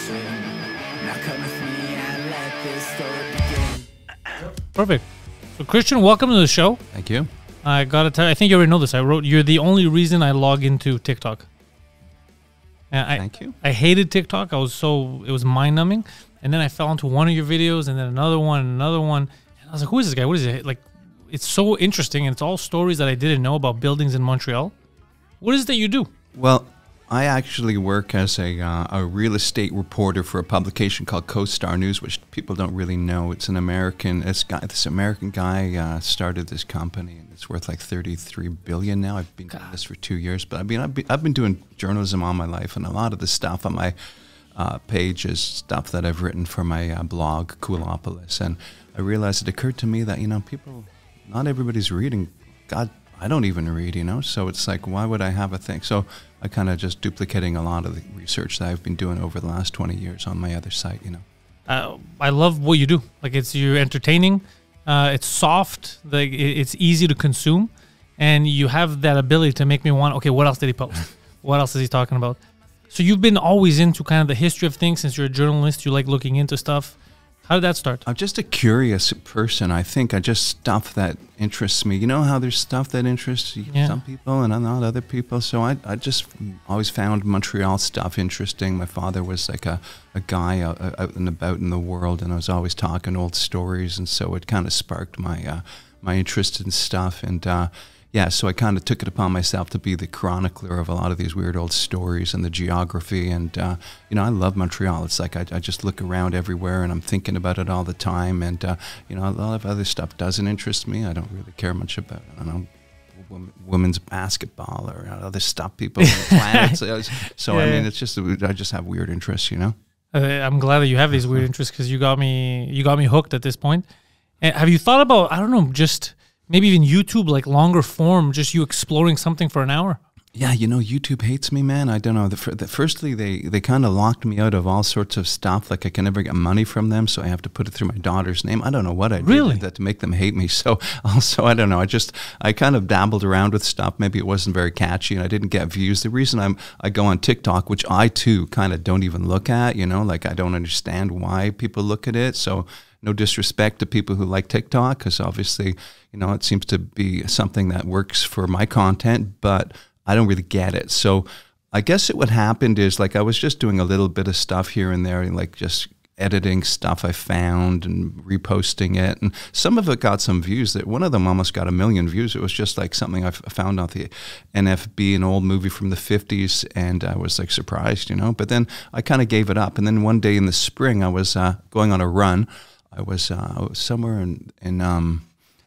Now come with me and let this story begin. Perfect. So Kristian, welcome to the show. Thank you. I gotta tell you, I think you already know this. I wrote, you're the only reason I log into TikTok. And Thank you. I hated TikTok. It was mind-numbing. And then I fell into one of your videos and then another one and another one. And I was like, who is this guy? What is it? Like, it's so interesting. And it's all stories that I didn't know about buildings in Montreal. What is it that you do? Well, I actually work as a real estate reporter for a publication called CoStar News, which people don't really know. It's an American. This American guy started this company, and it's worth like $33 billion now. I've been doing this for 2 years, but I've been doing journalism all my life, and a lot of the stuff on my page is stuff that I've written for my blog, Coolopolis. And I realized it occurred to me that people, not everybody's reading. God, I don't even read, so it's like, why would I have a thing? So I kind of just duplicating a lot of the research that I've been doing over the last 20 years on my other site, I love what you do. Like, you're entertaining, it's soft, it's easy to consume, and you have that ability to make me want, okay, what else did he post? What else is he talking about? So you've been always into kind of the history of things. Since you're a journalist, you like looking into stuff. How did that start? I'm just a curious person. I think I just stuff that interests me. You know how there's stuff that interests some people and not other people. So I just always found Montreal stuff interesting. My father was like a guy out and about in the world, and I was always talking old stories, and so it kind of sparked my my interest in stuff. And so I kind of took it upon myself to be the chronicler of a lot of these weird old stories and the geography. And, I love Montreal. It's like I just look around everywhere and I'm thinking about it all the time. And, a lot of other stuff doesn't interest me. I don't really care much about, women's basketball or other stuff, people on the planet. So, it's just, I just have weird interests, I'm glad that you have these weird interests because you got me hooked at this point. And have you thought about, I don't know, just maybe even YouTube, like longer form, just you exploring something for an hour? Yeah, YouTube hates me, man. I don't know. Firstly, they kind of locked me out of all sorts of stuff. Like I can never get money from them, so I have to put it through my daughter's name. I don't know what I did like that to make them hate me. So also, I don't know. I kind of dabbled around with stuff. Maybe it wasn't very catchy, and I didn't get views. The reason I go on TikTok, which I too kind of don't even look at. Like I don't understand why people look at it. So no disrespect to people who like TikTok, because obviously, it seems to be something that works for my content, but I don't really get it. So I guess what happened is like I was just doing a little bit of stuff here and there, like just editing stuff I found and reposting it. And some of it got some views. That one of them almost got 1 million views. It was just like something I found on the NFB, an old movie from the 50s, and I was like surprised, But then I kind of gave it up. And then one day in the spring, I was going on a run. I was somewhere in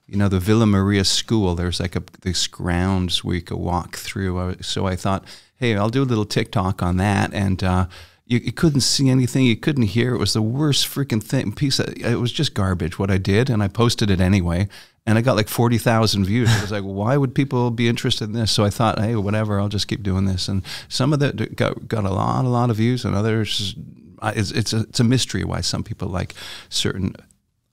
the Villa Maria School. There's like this grounds where you could walk through. So I thought, hey, I'll do a little TikTok on that. And you couldn't see anything. You couldn't hear. It was the worst freaking it was just garbage what I did. And I posted it anyway. And I got like 40,000 views. I was like, why would people be interested in this? So I thought, hey, whatever, I'll just keep doing this. And some of it got a lot of views, and others... It's a mystery why some people like certain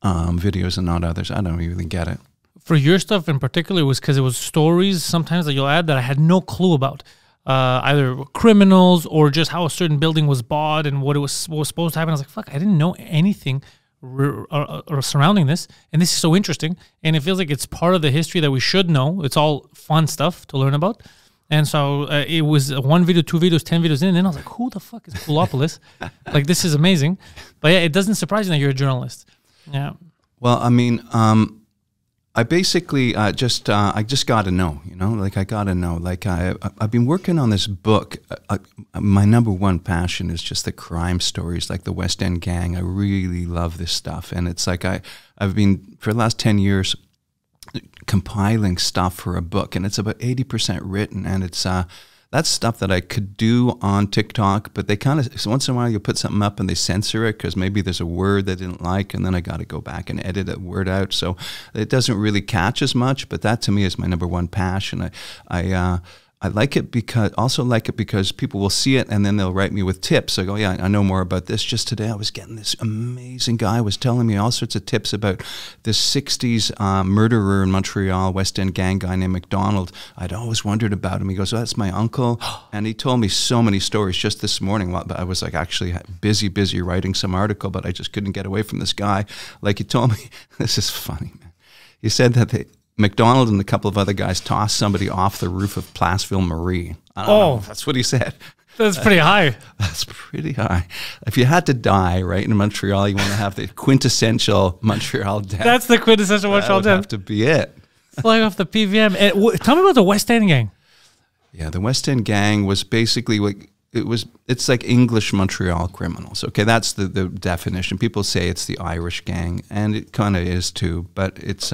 videos and not others. I don't really get it. For your stuff in particular, was because it was stories sometimes that you'll add that I had no clue about, either criminals or just how a certain building was bought and what was supposed to happen. I was like, fuck, I didn't know anything surrounding this, and this is so interesting. And it feels like it's part of the history that we should know. It's all fun stuff to learn about. And so it was 1 video, 2 videos, 10 videos in, and I was like, who the fuck is Coolopolis? Like, this is amazing. But yeah, it doesn't surprise me that you're a journalist. Yeah. Well, I basically I just got to know, like I got to know. Like I've been working on this book. My number one passion is just the crime stories, like the West End Gang. I really love this stuff. And it's like I've been, for the last 10 years, compiling stuff for a book, and it's about 80% written, and it's that's stuff that I could do on TikTok, but they kind of, once in a while you put something up and they censor it because maybe there's a word they didn't like, and then I got to go back and edit that word out, so it doesn't really catch as much. But that to me is my number one passion. I like it because people will see it and then they'll write me with tips. I go, yeah, I know more about this. Just today I was getting this amazing guy was telling me all sorts of tips about this 60s murderer in Montreal, West End gang guy named McDonald. I'd always wondered about him. He goes, oh, that's my uncle. And he told me so many stories just this morning. But I was like actually busy writing some article, but I just couldn't get away from this guy. Like he told me, this is funny, man. He said that McDonald and a couple of other guys tossed somebody off the roof of Placeville Marie. I don't know. That's what he said. That's pretty high. That's pretty high. If you had to die, right, in Montreal, you want to have the quintessential Montreal death. That's the quintessential Montreal death. That would have to be it. Flying off the PVM. And tell me about the West End gang. Yeah, the West End gang was basically like, it's like English Montreal criminals. Okay, that's the definition. People say it's the Irish gang, and it kind of is too, but it's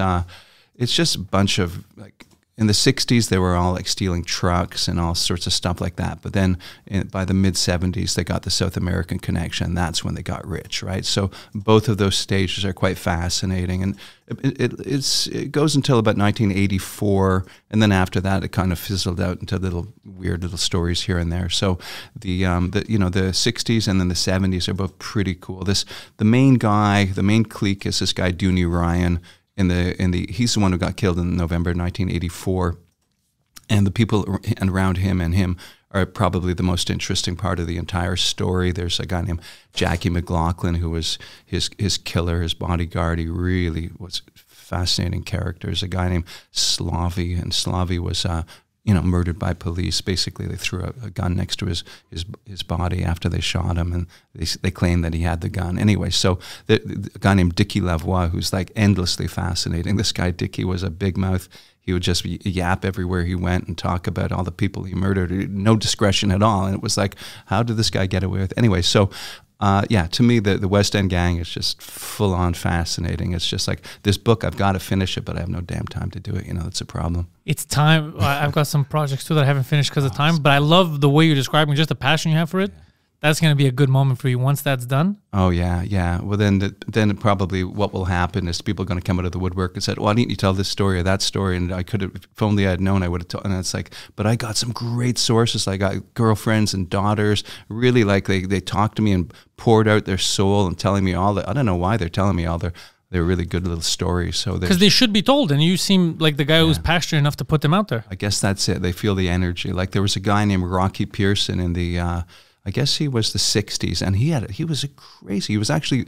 just a bunch of, like, in the 60s, they were all like stealing trucks and all sorts of stuff like that. But then by the mid-70s, they got the South American connection. That's when they got rich, right? So both of those stages are quite fascinating. And it goes until about 1984. And then after that, it kind of fizzled out into weird little stories here and there. So the 60s and then the 70s are both pretty cool. The main clique is this guy, Dooney Ryan. He's the one who got killed in November 1984, and the people around him are probably the most interesting part of the entire story. There's a guy named Jackie McLaughlin who was his killer, his bodyguard. He really was a fascinating character. There's a guy named Slavy, and Slavy was murdered by police. Basically, they threw a gun next to his body after they shot him, and they claimed that he had the gun. Anyway, so the guy named Dickie Lavoie, who's like endlessly fascinating. This guy, Dickie, was a big mouth. He would just yap everywhere he went and talk about all the people he murdered. No discretion at all. And it was like, how did this guy get away with it? Anyway, so to me, the West End gang is just full-on fascinating. It's just like, this book, I've got to finish it, but I have no damn time to do it. That's a problem. It's time. I've got some projects, too, that I haven't finished because of time, but I love the way you're describing just the passion you have for it. Yeah. That's going to be a good moment for you once that's done. Oh, yeah. Well, then probably what will happen is people are going to come out of the woodwork and say, why didn't you tell this story or that story? And I could have, if only I had known, I would have told. And it's like, but I got some great sources. I got girlfriends and daughters, really, like they talked to me and poured out their soul and telling me all I don't know why they're telling me all they're really good little stories. So because they should be told, and you seem like the guy who's passionate enough to put them out there. I guess that's it. They feel the energy. Like there was a guy named Rocky Pearson in the I guess he was the 60s, and he was crazy. He was actually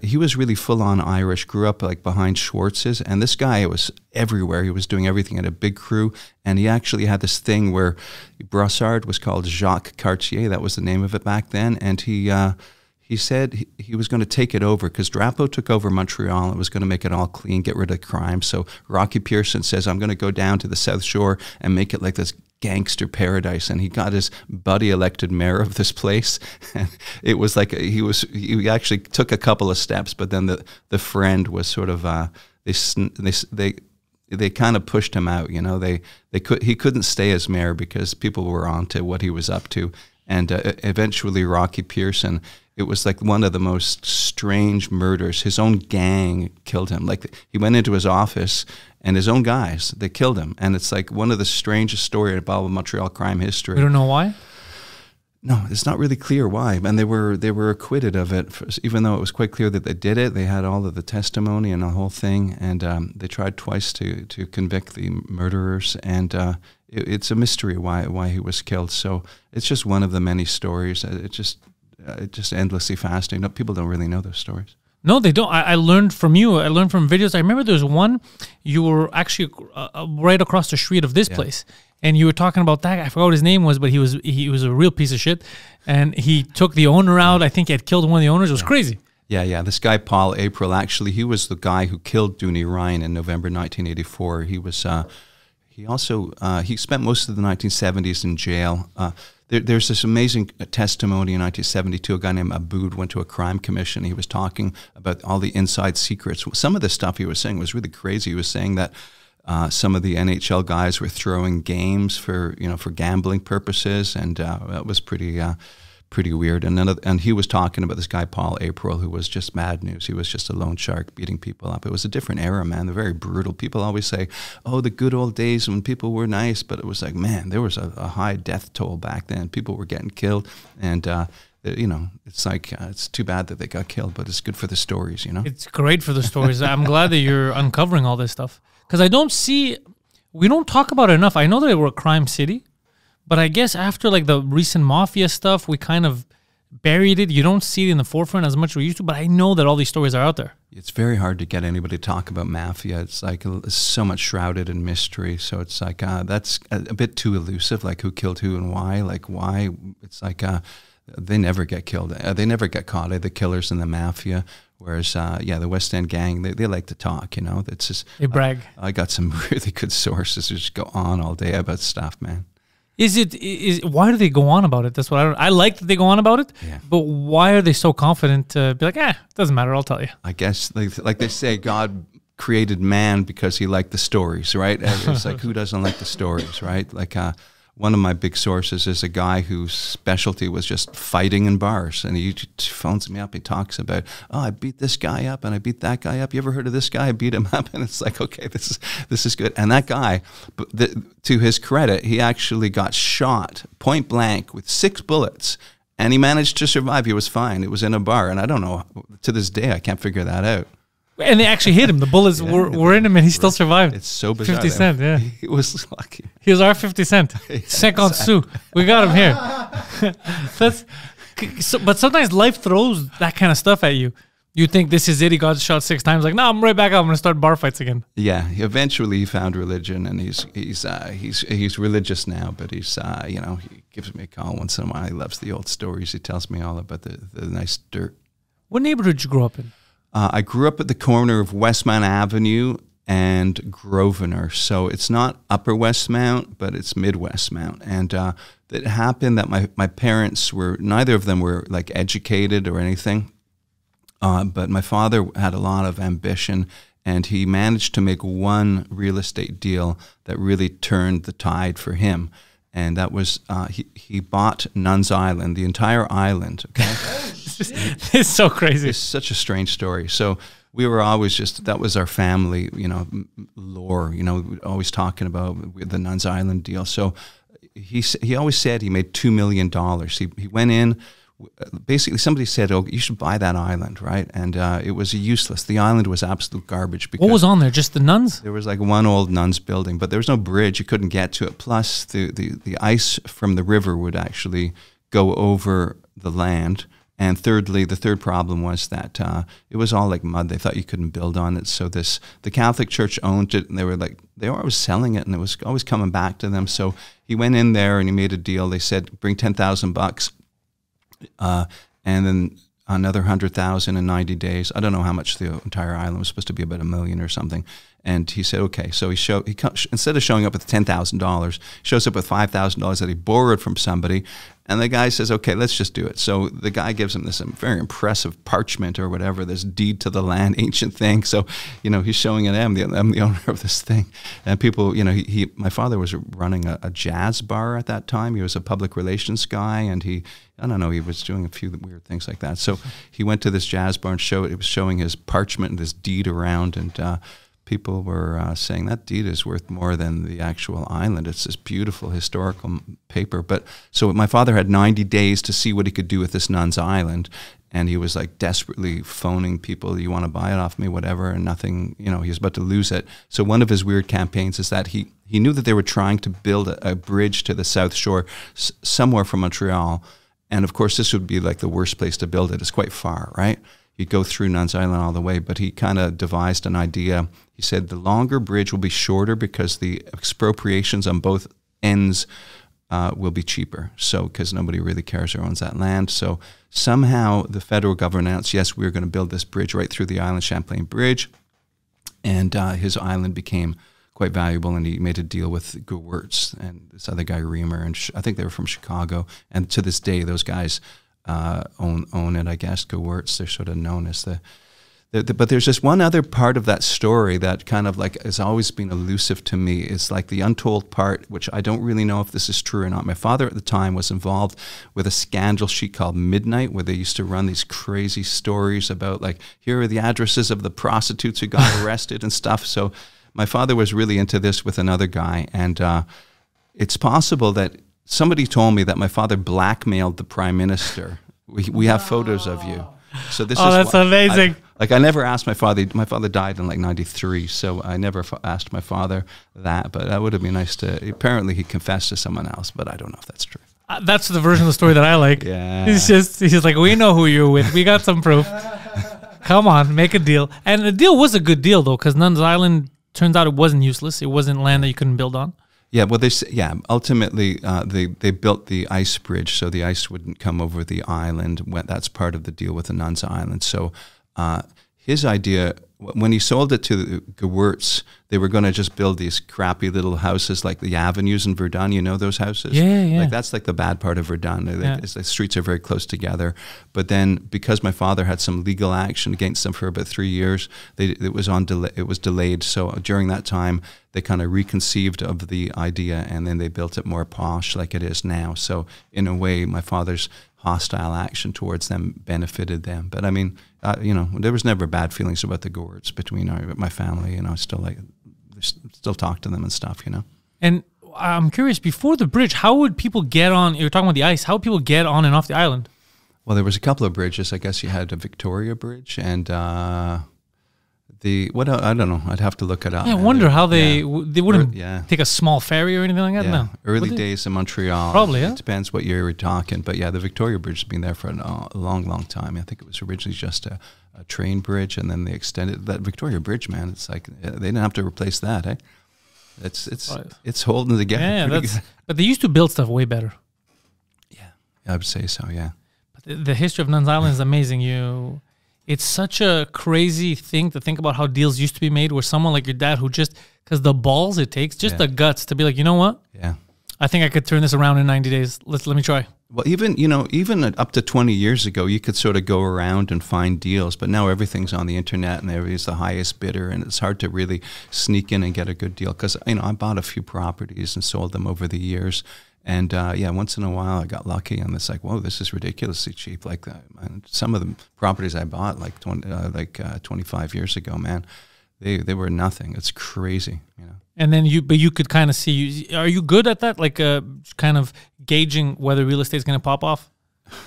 he was really full on Irish. Grew up like behind Schwartz's, and this guy was everywhere. He was doing everything. Had a big crew, and he actually had this thing where Brossard was called Jacques Cartier. That was the name of it back then, and he said he was going to take it over because Drapeau took over Montreal and was going to make it all clean, get rid of crime. So Rocky Pearson says, I'm going to go down to the South Shore and make it like this gangster paradise. And he got his buddy elected mayor of this place. And it was like he actually took a couple of steps, but then the friend was sort of they kind of pushed him out. He couldn't stay as mayor because people were on to what he was up to. And eventually Rocky Pearson, it was like one of the most strange murders. His own gang killed him. Like he went into his office and his own guys, they killed him. And it's like one of the strangest stories about Montreal crime history. We don't know why? No, it's not really clear why. And they were acquitted of it, even though it was quite clear that they did it. They had all of the testimony and the whole thing. And they tried twice to convict the murderers. And it's a mystery why he was killed. So it's just one of the many stories. It's just endlessly fascinating. People don't really know those stories. No, they don't. I learned from you. I learned from videos. I remember there was one, you were actually right across the street of this place, and you were talking about that guy. I forgot what his name was, but he was a real piece of shit, and he took the owner out. I think he had killed one of the owners. It was crazy. Yeah. This guy, Paul April, actually, he was the guy who killed Dooney Ryan in November 1984. He was... he spent most of the 1970s in jail. There's this amazing testimony in 1972. A guy named Aboud went to a crime commission. He was talking about all the inside secrets. Some of the stuff he was saying was really crazy. He was saying that some of the NHL guys were throwing games for gambling purposes, and that was pretty pretty weird. And he was talking about this guy, Paul April, who was just mad news. He was just a lone shark beating people up. It was a different era, man. They're very brutal. People always say, oh, the good old days when people were nice. But it was like, man, there was a high death toll back then. People were getting killed. And, it's like, it's too bad that they got killed, but it's good for the stories, It's great for the stories. I'm glad that you're uncovering all this stuff. Because we don't talk about it enough. I know that we're a crime city, but I guess after like the recent Mafia stuff, we kind of buried it. You don't see it in the forefront as much as we used to, but I know that all these stories are out there. It's very hard to get anybody to talk about Mafia. It's like it's so much shrouded in mystery. So it's like that's a bit too elusive, like who killed who and why. Like why? It's like they never get killed. They never get caught. The killers in the Mafia. Whereas, the West End gang, they like to talk, It's just, they brag. I got some really good sources who just go on all day about stuff, man. Why do they go on about it? That's what I like that they go on about it, but why are they so confident to be like, it doesn't matter, I'll tell you? I guess, like they say, God created man because he liked the stories, right? It's like, who doesn't like the stories, right? Like, one of my big sources is a guy whose specialty was just fighting in bars. And he phones me up. He talks about, I beat this guy up and I beat that guy up. You ever heard of this guy? I beat him up. And it's like, okay, this is good. And that guy, to his credit, he actually got shot point blank with 6 bullets. And he managed to survive. He was fine. It was in a bar. And I don't know, to this day, I can't figure that out. And they actually hit him. The bullets were in him, and he still survived. It's so bizarre. 50 Cent, yeah. He was lucky. He was our 50 Cent. 50 sous. We got him here. But sometimes life throws that kind of stuff at you. You think this is it. He got shot 6 times. Like, no, I'm right back up. I'm going to start bar fights again. Yeah. Eventually, he found religion, and he's religious now. But he's he gives me a call once in a while. He loves the old stories. He tells me all about the nice dirt. What neighborhood did you grow up in? I grew up at the corner of Westmount Avenue and Grosvenor. So it's not Upper Westmount, but it's Mid Westmount. And it happened that my parents neither of them were like educated or anything. But my father had a lot of ambition, and he managed to make one real estate deal that really turned the tide for him. And that was, he bought Nuns Island, the entire island, okay? It's so crazy. It's such a strange story. So we were always that was our family, lore, always talking about the Nuns Island deal. So he always said he made $2 million. He went in, basically somebody said, you should buy that island, right? And it was useless. The island was absolute garbage. Because what was on there? Just the nuns? There was like one old nuns building, but there was no bridge. You couldn't get to it. Plus the ice from the river would actually go over the land. And thirdly, the third problem was that it was all like mud. They thought you couldn't build on it. So the Catholic Church owned it, and they were always selling it, and it was always coming back to them. So he went in there and he made a deal. They said, bring $10,000, and then another 100,000 in 90 days. I don't know how much the entire island was supposed to be, about $1 million or something. And he said, okay. So instead of showing up with $10,000, shows up with $5,000 that he borrowed from somebody. And the guy says, okay, let's just do it. So the guy gives him this very impressive parchment or whatever, this deed to the land, ancient thing. So, he's showing it, I'm the owner of this thing. And people, my father was running a jazz bar at that time. He was a public relations guy, and he was doing a few weird things like that. So he went to this jazz bar and it was showing his parchment and this deed around, and people were saying that deed is worth more than the actual island. It's this beautiful historical paper. But so my father had 90 days to see what he could do with this Nuns Island, and he was like desperately phoning people, you want to buy it off me, whatever, and nothing, he was about to lose it. So one of his weird campaigns is that he knew that they were trying to build a bridge to the South Shore somewhere from Montreal. And of course, this would be like the worst place to build it. It's quite far, right? You'd go through Nuns Island all the way, but he kind of devised an idea. He said the longer bridge will be shorter because the expropriations on both ends will be cheaper. So, because nobody really cares who owns that land. So somehow the federal government announced, yes, we're going to build this bridge right through the island, Champlain Bridge. And his island became quite valuable, and he made a deal with Gewurz and this other guy, Reamer, and I think they were from Chicago. And to this day, those guys own it, I guess. Gewurz, they're sort of known as But there's just one other part of that story that kind of like has always been elusive to me. Is like the untold part, which I don't really know if this is true or not. My father at the time was involved with a scandal sheet called Midnight, where they used to run these crazy stories about like, here are the addresses of the prostitutes who got arrested and stuff. So my father was really into this with another guy. And it's possible that somebody told me that my father blackmailed the prime minister. We have photos of you. So this is that's amazing. I never asked my father. My father died in like 93, so I never asked my father that. But that would have been nice to. Apparently, he confessed to someone else, but I don't know if that's true. That's the version of the story that I like. Yeah. He's like, we know who you're with. We got some proof. Come on, make a deal. And the deal was a good deal though, because Nuns Island turns out it wasn't useless. It wasn't land that you couldn't build on. Yeah, well, ultimately they built the ice bridge so the ice wouldn't come over the island. That's part of the deal with the Nuns Island. So his idea, when he sold it to the Gewurz, they were going to just build these crappy little houses like the avenues in Verdun. You know those houses? Yeah. Like that's like the bad part of Verdun. The streets are very close together. But then because my father had some legal action against them for about 3 years, it was delayed. So during that time, they kind of reconceived of the idea, and then they built it more posh like it is now. So in a way, my father's hostile action towards them benefited them. But I mean, there was never bad feelings about the Gewurz between my family. Still talk to them and stuff. And I'm curious, before the bridge, how would people get on? You're talking about the ice. How would people get on and off the island? Well, there was a couple of bridges. I guess you had a Victoria Bridge and I don't know. I'd have to look it up. Yeah, I wonder how they wouldn't take a small ferry or anything like that. Yeah. No, Early days in Montreal. Probably. Yeah. It depends what year we're talking, but yeah, the Victoria Bridge has been there for a long, long time. I think it was originally just a train bridge, and then they extended that Victoria Bridge. Man, it's like they didn't have to replace that. Eh? It's holding together. Yeah, but they used to build stuff way better. Yeah, I would say so. Yeah. But the history of Nuns Island is amazing. It's such a crazy thing to think about how deals used to be made where someone like your dad who just, because the balls it takes, just the guts to be like, you know what? Yeah. I think I could turn this around in 90 days. Let me try. Well, even up to 20 years ago, you could sort of go around and find deals, but now everything's on the internet and everybody's the highest bidder, and it's hard to really sneak in and get a good deal. Because, I bought a few properties and sold them over the years. And once in a while I got lucky, and it's like, whoa, this is ridiculously cheap. Like some of the properties I bought like 25 years ago, man, they were nothing. It's crazy, And then you could kind of see. Are you good at that? Like kind of gauging whether real estate's going to pop off.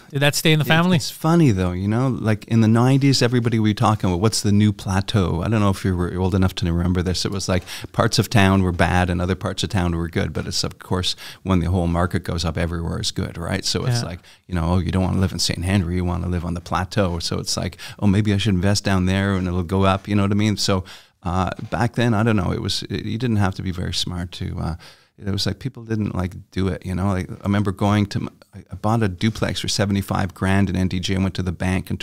Did that stay in the family? It's funny though, like in the 90s, everybody would be talking about what's the new plateau. I don't know if you were old enough to remember this. It was like parts of town were bad and other parts of town were good. But it's, of course, when the whole market goes up, everywhere is good, right? So it's like, you don't want to live in St. Henry. You want to live on the plateau. So it's like, oh, maybe I should invest down there and it'll go up. You know what I mean? So back then, I don't know. You didn't have to be very smart to... it was like people didn't do it, Like I remember I bought a duplex for $75,000 in NDG. I went to the bank and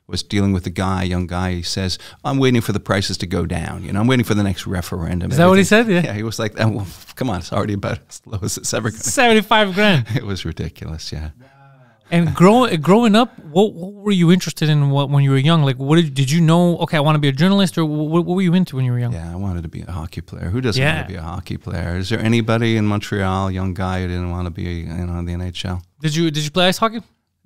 was dealing with a young guy. He says, "I'm waiting for the prices to go down. I'm waiting for the next referendum." Is that what he said? Yeah. Yeah, he was like, "Well, come on, it's already about as low as it's ever going." $75,000. It was ridiculous. Yeah. And growing up, what were you interested in when you were young? Like, did you know? Okay, I want to be a journalist, or what were you into when you were young? Yeah, I wanted to be a hockey player. Who doesn't want to be a hockey player? Is there anybody in Montreal, young guy, who didn't want to be in the NHL? Did you play ice hockey?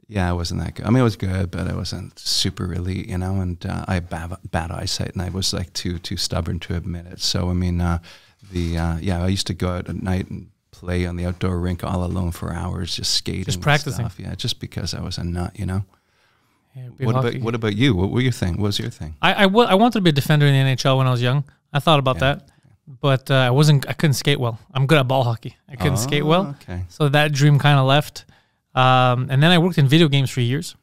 Yeah, I wasn't that good. I mean, I was good, but I wasn't super elite, And I had bad eyesight, and I was like too stubborn to admit it. So I mean, I used to go out at night and play on the outdoor rink all alone for hours, just skating, just practicing. And stuff. Yeah, just because I was a nut, Yeah, what about you? What were your thing? What was your thing? I wanted to be a defender in the NHL when I was young. I thought about that, but I couldn't skate well. I'm good at ball hockey. I couldn't skate well, so that dream kind of left. And then I worked in video games for years.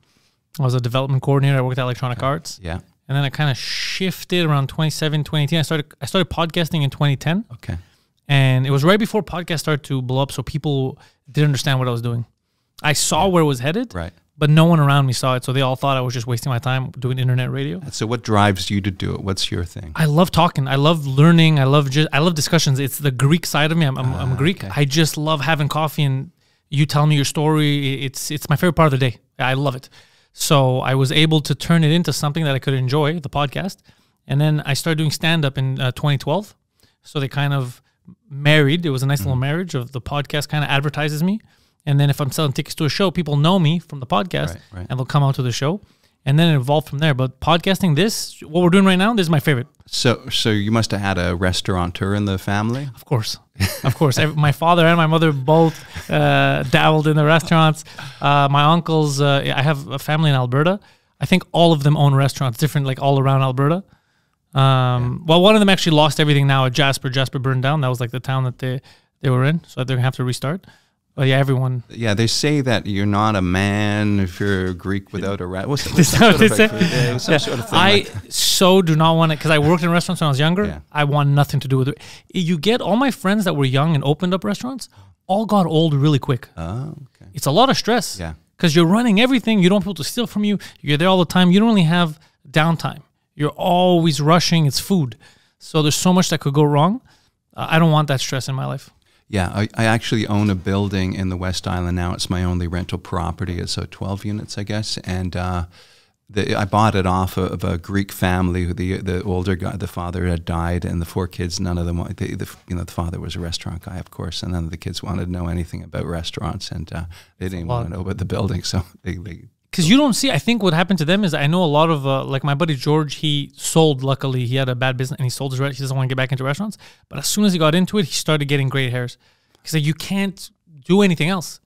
I was a development coordinator. I worked at Electronic Arts. Yeah. And then I kind of shifted around 2017, 2018. I started podcasting in 2010. Okay. And it was right before podcasts started to blow up, so people didn't understand what I was doing. I saw where it was headed, right? But no one around me saw it, so they all thought I was just wasting my time doing internet radio. So what drives you to do it? What's your thing? I love talking. I love learning. I love discussions. It's the Greek side of me. I'm Greek. Okay. I just love having coffee and you tell me your story. It's my favorite part of the day. I love it. So I was able to turn it into something that I could enjoy, the podcast. And then I started doing stand-up in 2012. So they kind of married. It was a nice little marriage of the podcast kind of advertises me. And then if I'm selling tickets to a show, people know me from the podcast and they'll come out to the show. And then it evolved from there. But podcasting, what we're doing right now, this is my favorite. So you must have had a restaurateur in the family? Of course. Of course. My father and my mother both dabbled in the restaurants. My uncles, I have a family in Alberta. I think all of them own restaurants, different, like all around Alberta. Well, one of them actually lost everything now at Jasper. Jasper burned down. That was like the town that they were in. So they're going to have to restart. But yeah, everyone. Yeah, they say that you're not a man if you're a Greek without a rat. What's what they say? Sort of thing I so do not want it because I worked in restaurants when I was younger. Yeah. I want nothing to do with it. You get all my friends that were young and opened up restaurants, all got old really quick. Oh, okay. It's a lot of stress. Yeah. Because you're running everything. You don't want people to steal from you. You're there all the time. You don't really have downtime. You're always rushing. It's food. So there's so much that could go wrong. I don't want that stress in my life. Yeah, I actually own a building in the West Island now. It's my only rental property. It's 12 units, I guess. And I bought it off of a Greek family. The older guy, the father had died, and the 4 kids, none of them, the father was a restaurant guy, of course, and none of the kids wanted to know anything about restaurants, and they didn't want to know about the building, so they because you don't see, I think what happened to them is I know a lot of, like my buddy George, he sold, luckily, he had a bad business and he sold his restaurant. He doesn't want to get back into restaurants. But as soon as he got into it, he started getting gray hairs. Because like, you can't do anything else.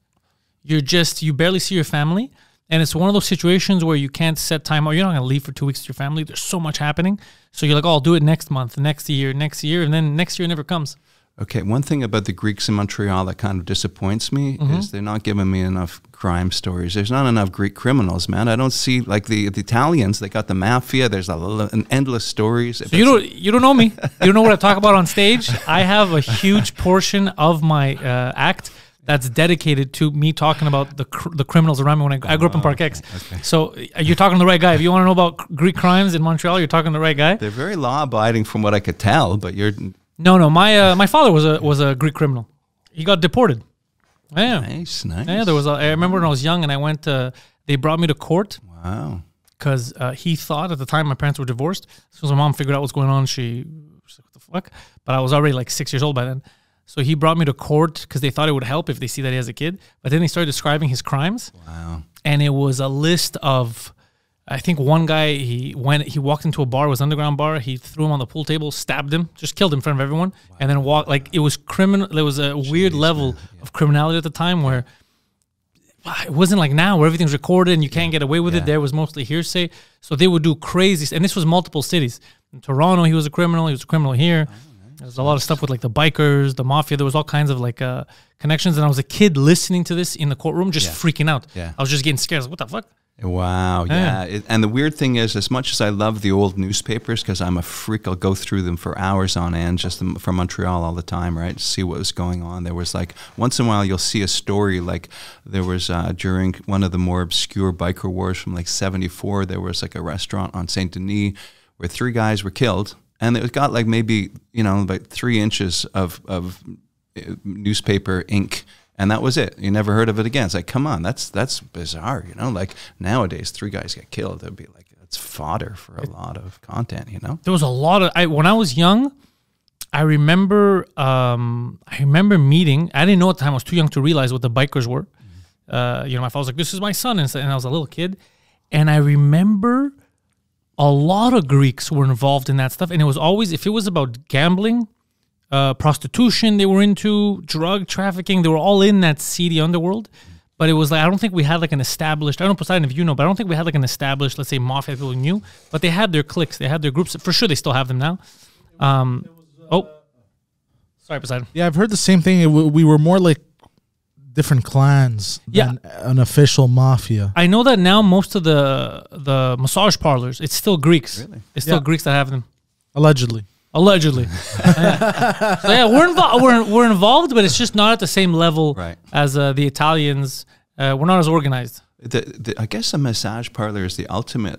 You barely see your family. And it's one of those situations where you can't set time out. You're not going to leave for 2 weeks with your family. There's so much happening. So you're like, oh, I'll do it next month, next year. And then next year never comes. Okay, one thing about the Greeks in Montreal that kind of disappoints me is they're not giving me enough crime stories. There's not enough Greek criminals, man. I don't see, like the Italians, they got the Mafia. There's an endless stories. So you don't know me. You don't know what I talk about on stage. I have a huge portion of my act that's dedicated to me talking about the criminals around me when I grew up in Park X. Okay. So you're talking to the right guy. If you want to know about Greek crimes in Montreal, you're talking to the right guy. They're very law-abiding from what I could tell, but you're... No. My father was a Greek criminal. He got deported. Yeah. Nice. Yeah, I remember when I was young and I went. They brought me to court. Wow. Because he thought at the time my parents were divorced. As soon as my mom figured out what's going on, she was like, "What the fuck?" But I was already like 6 years old by then. So he brought me to court because they thought it would help if they see that he has a kid. But then they started describing his crimes. Wow. And it was a list of. I think one guy, he walked into a bar, it was an underground bar, he threw him on the pool table, stabbed him, just killed him in front of everyone, and then walked, like, it was criminal. There was a weird level of criminality at the time where it wasn't like now where everything's recorded and you can't get away with it. There was mostly hearsay. So they would do crazy, and this was multiple cities. In Toronto, he was a criminal here. There's a lot of stuff with like the bikers, the Mafia. There was all kinds of like connections, and I was a kid listening to this in the courtroom, just freaking out. Yeah. I was just getting scared. I was like, what the fuck? Wow, yeah. And the weird thing is, as much as I love the old newspapers, because I'm a freak, I'll go through them for hours on end, just from Montreal all the time, right, to see what was going on. There was like, once in a while you'll see a story, like there was during one of the more obscure biker wars from like 74, there was like a restaurant on Saint Denis where 3 guys were killed, and it got like maybe, like 3 inches of newspaper ink. And that was it. You never heard of it again. It's like, come on, that's bizarre, Like nowadays, 3 guys get killed. It'd be like, it's fodder for a lot of content, There was a lot of. When I was young, I remember meeting. I didn't know at the time. I was too young to realize what the bikers were. My father was like, "This is my son," and I was a little kid, and I remember a lot of Greeks were involved in that stuff. And it was always, if it was about gambling. Prostitution they were into, drug trafficking, they were all in that seedy underworld. But it was like, I don't think we had like an established, I don't know, Poseidon, if you know, but I don't think we had like an established, let's say, Mafia people knew, but they had their cliques, they had their groups. For sure, they still have them now. Sorry, Poseidon. Yeah, I've heard the same thing. We were more like different clans than an official Mafia. I know that now most of the massage parlors, it's still Greeks. Really? It's still Greeks that have them. Allegedly. So we're involved, but it's just not at the same level as the Italians. We're not as organized. I guess a massage parlor is the ultimate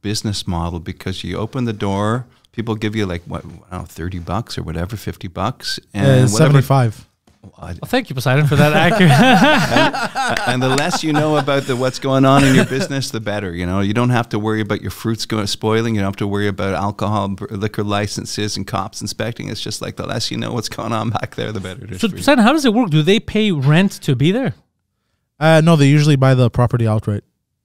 business model because you open the door, people give you like $30 or whatever, $50, and 75. Well, thank you, Poseidon, for that accurate. And the less you know about what's going on in your business, the better. You know, you don't have to worry about your fruits spoiling. You don't have to worry about alcohol, liquor licenses, and cops inspecting. It's just like the less you know what's going on back there, the better it is. So, Poseidon, how does it work? Do they pay rent to be there? No, they usually buy the property outright.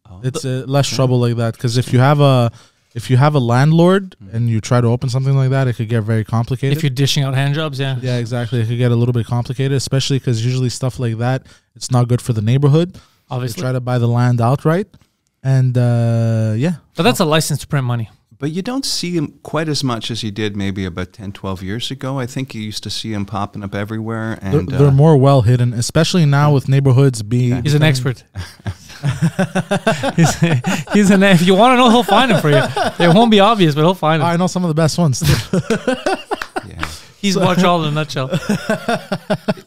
Oh. It's less trouble like that, because if you have a landlord and you try to open something like that, it could get very complicated. If you're dishing out hand jobs, yeah. Yeah, exactly. It could get a little bit complicated, especially because usually stuff like that, it's not good for the neighborhood. Obviously. They try to buy the land outright. And, yeah. But that's a license to print money. But you don't see him quite as much as you did maybe about 10, 12 years ago. I think you used to see him popping up everywhere. And they're more well hidden, especially now with neighborhoods being... He's an expert. he's an. If you want to know, he'll find him for you. It won't be obvious, but he'll find him. I know some of the best ones. Yeah. He's Montreal in a nutshell.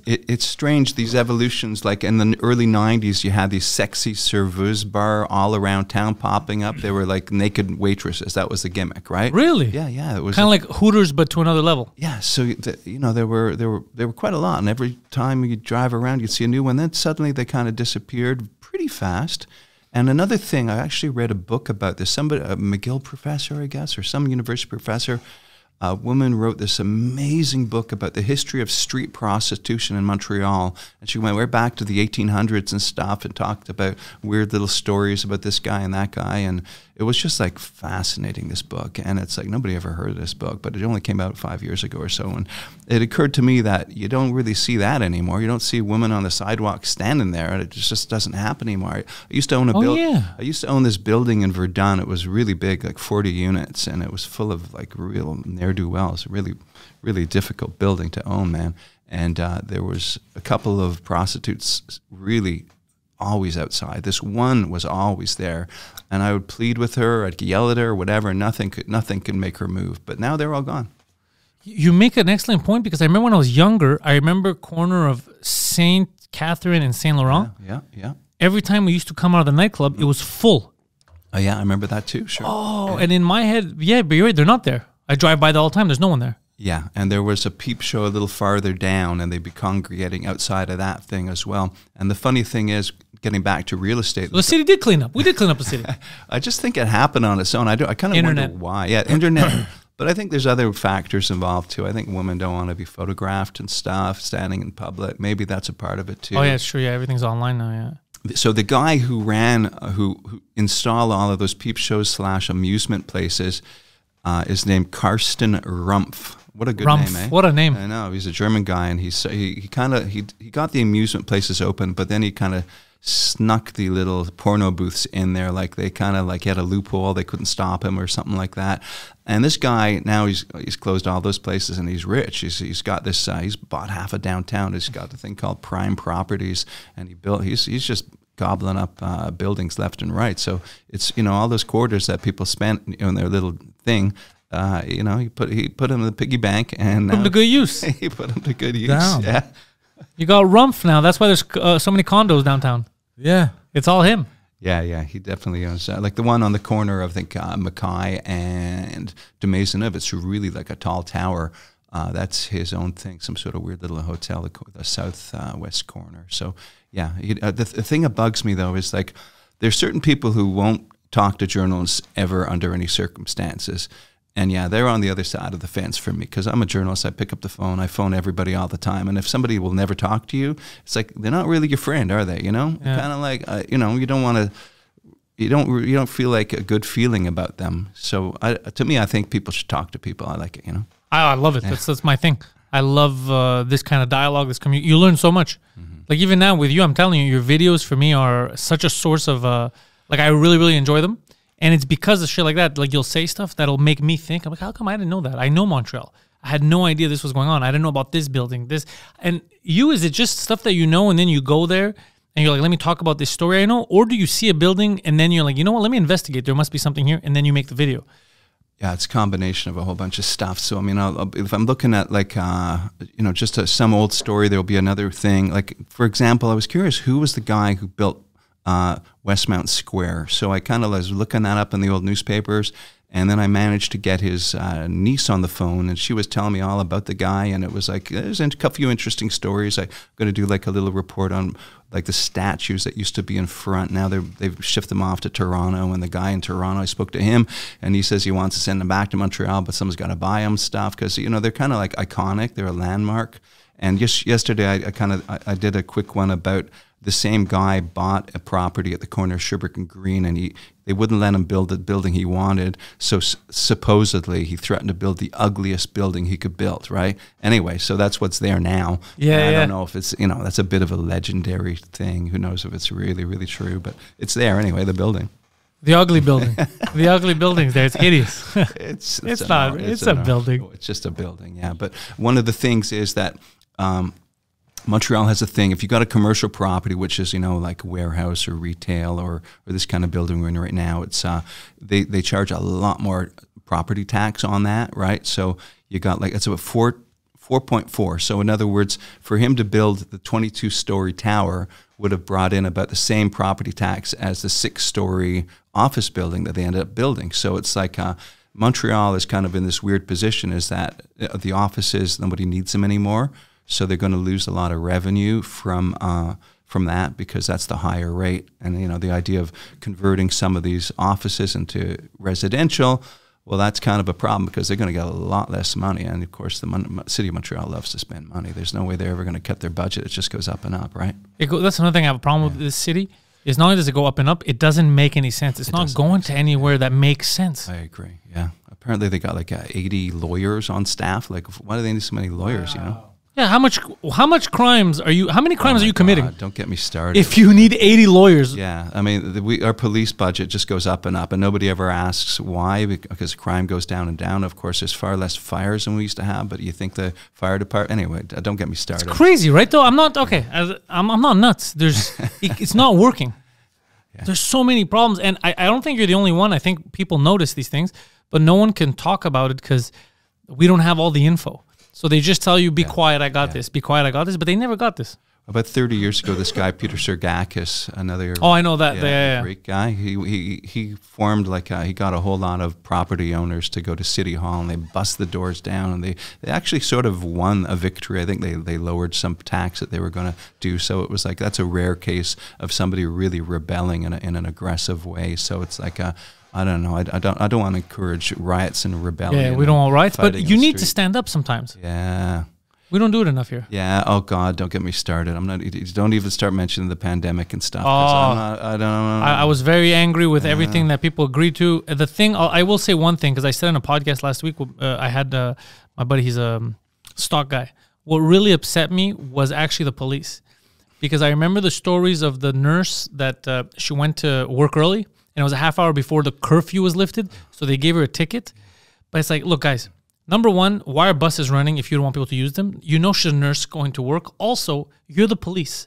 It's strange, these evolutions. Like in the early 90s, you had these sexy serveuse bar all around town popping up. They were like naked waitresses. That was the gimmick, right? Really? Yeah. It was kind of like Hooters, but to another level. Yeah. So there were quite a lot, and every time you drive around, you'd see a new one. Then suddenly they kind of disappeared pretty fast. And another thing, I actually read a book about this. A McGill professor, I guess, or some university professor. A woman wrote this amazing book about the history of street prostitution in Montreal. And she went way back to the 1800s and stuff and talked about weird little stories about this guy and that guy. And it was just like fascinating, this book. And it's like nobody ever heard of this book, but it only came out 5 years ago or so. And it occurred to me that you don't really see that anymore. You don't see women on the sidewalk standing there. And it just doesn't happen anymore. I used to own I used to own this building in Verdun. It was really big, like 40 units, and it was full of like real ne'er-do-wells. Really, really difficult building to own, man. And there was a couple of prostitutes really always outside. This one was always there, and I would plead with her, I'd yell at her, whatever. Nothing could make her move. But now they're all gone. You make an excellent point, because I remember when I was younger, I remember corner of Saint Catherine and Saint Laurent. Yeah. Every time we used to come out of the nightclub, it was full. Oh yeah, I remember that too. Sure. Oh, yeah. And in my head, yeah, but you're right, they're not there. I drive by all the time. There's no one there. Yeah, and there was a peep show a little farther down, and they'd be congregating outside of that thing as well. And the funny thing is, getting back to real estate, the city did clean up. We did clean up the city. I just think it happened on its own. I kind of wonder why. Yeah, internet. But I think there's other factors involved too. I think women don't want to be photographed and stuff, standing in public. Maybe that's a part of it too. Oh yeah, it's true. Yeah, everything's online now. Yeah. So the guy who installed all of those peep shows / amusement places is named Karsten Rumpf. What a good name, eh? What a name! I know, he's a German guy, and he got the amusement places open, but then he kind of snuck the little porno booths in there, like they kind of like he had a loophole, they couldn't stop him or something like that. And this guy now he's closed all those places, and he's rich. He's got this. He's bought half of downtown. He's got a thing called Prime Properties, and he's just gobbling up buildings left and right. So it's all those quarters that people spent in their little thing. He put him in the piggy bank, and put him to good use. He put him to good use. Damn. Yeah, you got Rumpf now. That's why there's so many condos downtown. Yeah, it's all him. Yeah, he definitely owns like the one on the corner of I think Mackay and de Maisonneuve. It's really like a tall tower. That's his own thing, some sort of weird little hotel, the southwest corner. So yeah, the thing that bugs me though is like there's certain people who won't talk to journalists ever under any circumstances. And yeah, they're on the other side of the fence for me, because I'm a journalist. I pick up the phone. I phone everybody all the time. And if somebody will never talk to you, it's like they're not really your friend, are they? Yeah. Kind of like you don't want to. You don't feel like a good feeling about them. So to me, I think people should talk to people. I like it. I love it. Yeah. That's my thing. I love this kind of dialogue. This community. You learn so much. Mm-hmm. Like even now with you, I'm telling you, your videos for me are such a source of like I really really enjoy them. And it's because of shit like that. Like you'll say stuff that'll make me think. I'm like, how come I didn't know that? I know Montreal. I had no idea this was going on. I didn't know about this building, this. And is it just stuff that you know and then you go there and you're like, let me talk about this story I know? Or do you see a building and then you're like, you know what, let me investigate. There must be something here. And then you make the video. Yeah, it's a combination of a whole bunch of stuff. So, I mean, if I'm looking at like, just some old story, there'll be another thing. Like, for example, I was curious, who was the guy who built Westmount Square? So I kind of was looking that up in the old newspapers, And then I managed to get his niece on the phone, and she was telling me all about the guy. And it was like, there's a few interesting stories. I'm going to do like a little report on like the statues that used to be in front. Now they've shifted them off to Toronto. And the guy in Toronto, I spoke to him, and he says he wants to send them back to Montreal, but someone's got to buy them stuff because, you know, they're kind of like iconic. They're a landmark. And just yesterday, I did a quick one about the same guy bought a property at the corner of Sherbrooke and Green, and they wouldn't let him build the building he wanted. So supposedly he threatened to build the ugliest building he could build, right? Anyway, so that's what's there now. Yeah, I don't know if it's, you know, that's a bit of a legendary thing. Who knows if it's really, really true, but it's there anyway, the building. The ugly building. The ugly building's there. It's hideous. It's a building. It's just a building, yeah. But one of the things is that Montreal has a thing. If you got a commercial property, which is, you know, like a warehouse or retail or this kind of building we're in right now, it's they charge a lot more property tax on that, right? So you got like, it's about 4.4. So in other words, for him to build the 22-story tower would have brought in about the same property tax as the 6-story office building that they ended up building. So it's like Montreal is kind of in this weird position, is that the offices, nobody needs them anymore. So they're going to lose a lot of revenue from that because that's the higher rate. And, you know, the idea of converting some of these offices into residential, well, that's kind of a problem because they're going to get a lot less money. And, of course, the city of Montreal loves to spend money. There's no way they're ever going to cut their budget. It just goes up and up, right? That's another thing I have a problem with this city. Is not only does it go up and up, it doesn't make any sense. It's not going to anywhere that makes sense. I agree, yeah. Apparently they got like 80 lawyers on staff. Like, why do they need so many lawyers, you know? Yeah, how many crimes are you committing? God, don't get me started. If you need 80 lawyers. Yeah, I mean, our police budget just goes up and up, and nobody ever asks why, because crime goes down and down. Of course, there's far less fires than we used to have, but you think the fire department, anyway, don't get me started. It's crazy, right, though? I'm not nuts. It's not working. Yeah. There's so many problems, and I don't think you're the only one. I think people notice these things, but no one can talk about it because we don't have all the info. So they just tell you, be quiet, I got this. Be quiet, I got this. But they never got this. About 30 years ago, this guy, Peter Sergakis, another... Oh, I know that. Great guy. He formed he got a whole lot of property owners to go to City Hall, and they bust the doors down, and they actually sort of won a victory. I think they lowered some tax that they were going to do. So it was like, that's a rare case of somebody really rebelling in an aggressive way. So it's like I don't know. I don't want to encourage riots and rebellion. Yeah, we don't want riots, but you need to stand up sometimes. Yeah. We don't do it enough here. Yeah. Oh God, don't get me started. Don't even start mentioning the pandemic and stuff. I was very angry with everything that people agreed to. The thing, I will say one thing, because I said in a podcast last week, I had my buddy, he's a stock guy. What really upset me was actually the police, because I remember the stories of the nurse that she went to work early, and it was a half hour before the curfew was lifted, so they gave her a ticket. But it's like, look, guys, number one, why are buses running if you don't want people to use them? You know she's a nurse going to work. Also, you're the police.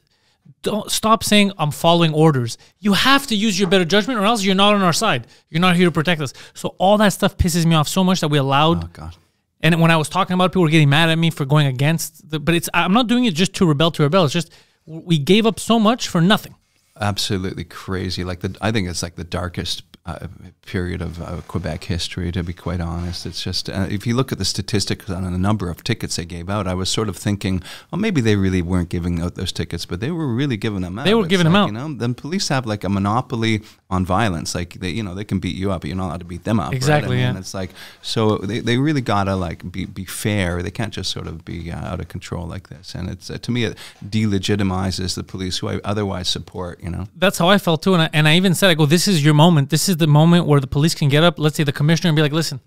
Don't stop saying I'm following orders. You have to use your better judgment, or else you're not on our side. You're not here to protect us. So all that stuff pisses me off so much that we allowed. Oh God. And when I was talking about it, people were getting mad at me for going against. But I'm not doing it just to rebel. It's just we gave up so much for nothing. Absolutely crazy. I think it's like the darkest period of Quebec history, to be quite honest. It's just, if you look at the statistics on the number of tickets they gave out, I was sort of thinking, well, maybe they really weren't giving out those tickets, but they were really giving them out. They were giving them out. You know, then police have like a monopoly on violence. Like they can beat you up, but you're not allowed to beat them up. Exactly. Right? Yeah. It's like, so they really gotta like be fair. They can't just sort of be out of control like this. And it's to me, it delegitimizes the police, who I otherwise support. You know. That's how I felt too, and I even said, I go, this is your moment. This is the moment where the police can get up, let's say the commissioner, and be like, listen,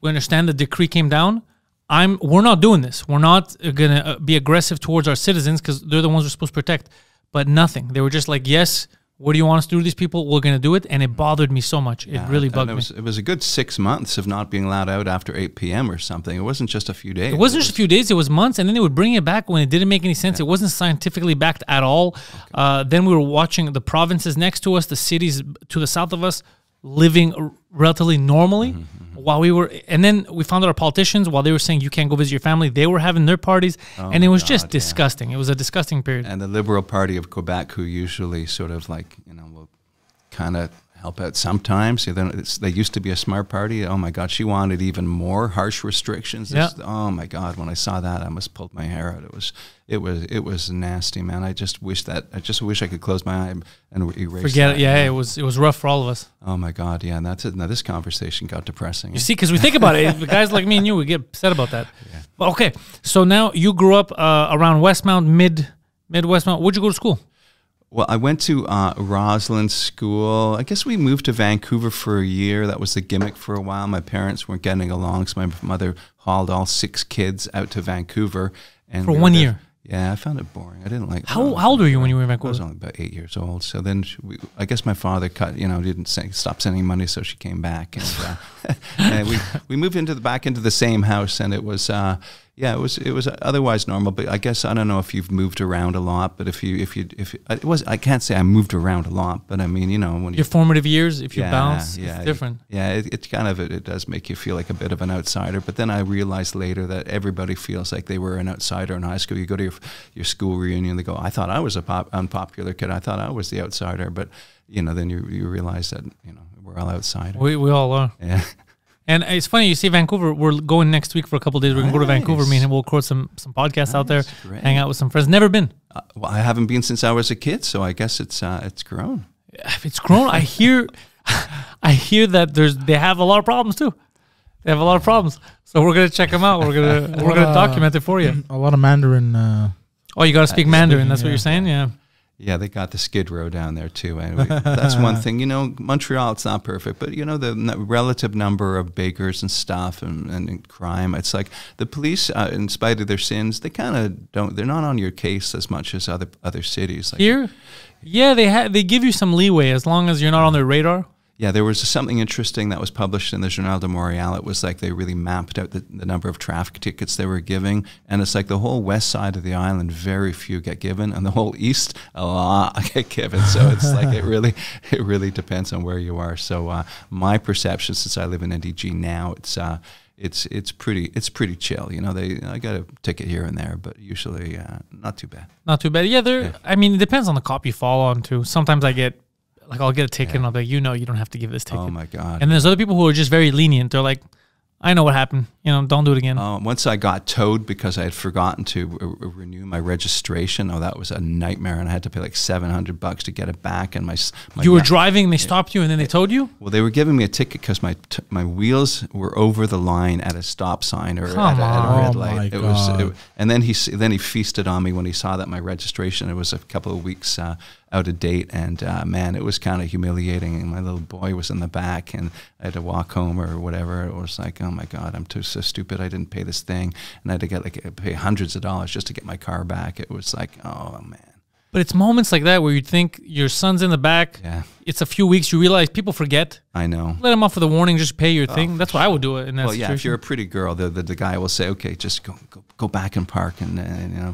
we understand the decree came down. We're not doing this. We're not going to be aggressive towards our citizens because they're the ones we're supposed to protect. But nothing. They were just like, yes, what do you want us to do to these people? We're going to do it. And it bothered me so much. It really bugged me. It was a good 6 months of not being allowed out after 8 p.m. or something. It wasn't just a few days. It wasn't just a few days. It was months. And then they would bring it back when it didn't make any sense. Yeah. It wasn't scientifically backed at all. Okay. Then we were watching the provinces next to us, the cities to the south of us, living relatively normally while we were, and then we found out our politicians, while they were saying you can't go visit your family, they were having their parties, and it was just disgusting. It was a disgusting period. And the Liberal Party of Quebec, who usually sort of like, will kind of help out sometimes. They used to be a smart party. Oh my God, she wanted even more harsh restrictions. Yeah. Oh my God, when I saw that, I almost pulled my hair out. It was nasty, man. I just wish I could close my eye and erase. Forget that, it. Yeah, it was rough for all of us. Oh my God, yeah. And that's it. Now this conversation got depressing. You see, because we think about it, guys like me and you, we get upset about that. Yeah. Well, okay, so now you grew up around Westmount, Mid-Westmount. Where'd you go to school? Well, I went to Roslyn School. I guess we moved to Vancouver for a year. That was the gimmick for a while. My parents weren't getting along, so my mother hauled all 6 kids out to Vancouver. And for 1 year? Yeah, I found it boring. I didn't like it. How old were you when you were in Vancouver? I was only about 8 years old. So then I guess my father didn't stop sending money, so she came back. And, and we moved back into the same house, and it was... it was otherwise normal, but I guess I don't know if you've moved around a lot. But I can't say I moved around a lot, but I mean, when your formative years, if you bounce, it's different. It does make you feel like a bit of an outsider. But then I realized later that everybody feels like they were an outsider in high school. You go to your school reunion, they go, "I thought I was unpopular kid. I thought I was the outsider." But then you realize that we're all outsiders. We all are. Yeah. And it's funny, you see Vancouver, we're going next week for a couple of days. We're going to go to Vancouver, me and him, we'll record some podcasts out there, great. Hang out with some friends. Never been. Well, I haven't been since I was a kid, so I guess it's grown. It's grown. I hear that they have a lot of problems too. They have a lot of problems. So we're going to check them out. We're going to document it for you. A lot of Mandarin. Oh, you got to speak Mandarin. That's what you're saying? Yeah. Yeah, they got the Skid Row down there too. Anyway, that's one thing. Montreal, it's not perfect, but the relative number of beggars and stuff and crime, it's like the police, in spite of their sins, they kind of don't. They're not on your case as much as other cities. Like here, yeah, they give you some leeway as long as you're not on their radar. Yeah, there was something interesting that was published in the Journal de Montréal. It was like they really mapped out the number of traffic tickets they were giving. And it's like the whole west side of the island, very few get given. And the whole east, a lot get given. So it's like it really depends on where you are. So my perception, since I live in NDG now, it's pretty chill. I got a ticket here and there, but usually not too bad. Not too bad. Yeah, I mean, it depends on the cop you fall on too. Sometimes I'll get a ticket and I'll be like, you don't have to give this ticket. Oh my God. And there's other people who are just very lenient. They're like, I know what happened. Don't do it again. Once I got towed because I had forgotten to renew my registration. Oh, that was a nightmare, and I had to pay like $700 to get it back. And my you were driving, they stopped you, and then they towed you. Well, they were giving me a ticket because my wheels were over the line at a stop sign or at a red light. And then he feasted on me when he saw that my registration. It was a couple of weeks out of date, and man, it was kind of humiliating. And my little boy was in the back, and I had to walk home or whatever. It was like, oh my God, I'm so stupid. I didn't pay this thing, and I had to pay hundreds of dollars just to get my car back. It was like, oh man. But it's moments like that where you think your son's in the back. Yeah. It's a few weeks. You realize people forget. I know. Let him off with a warning. Just pay your thing. That's why I would do it in that situation. Well, yeah. If you're a pretty girl, the guy will say, "Okay, just go back and park." And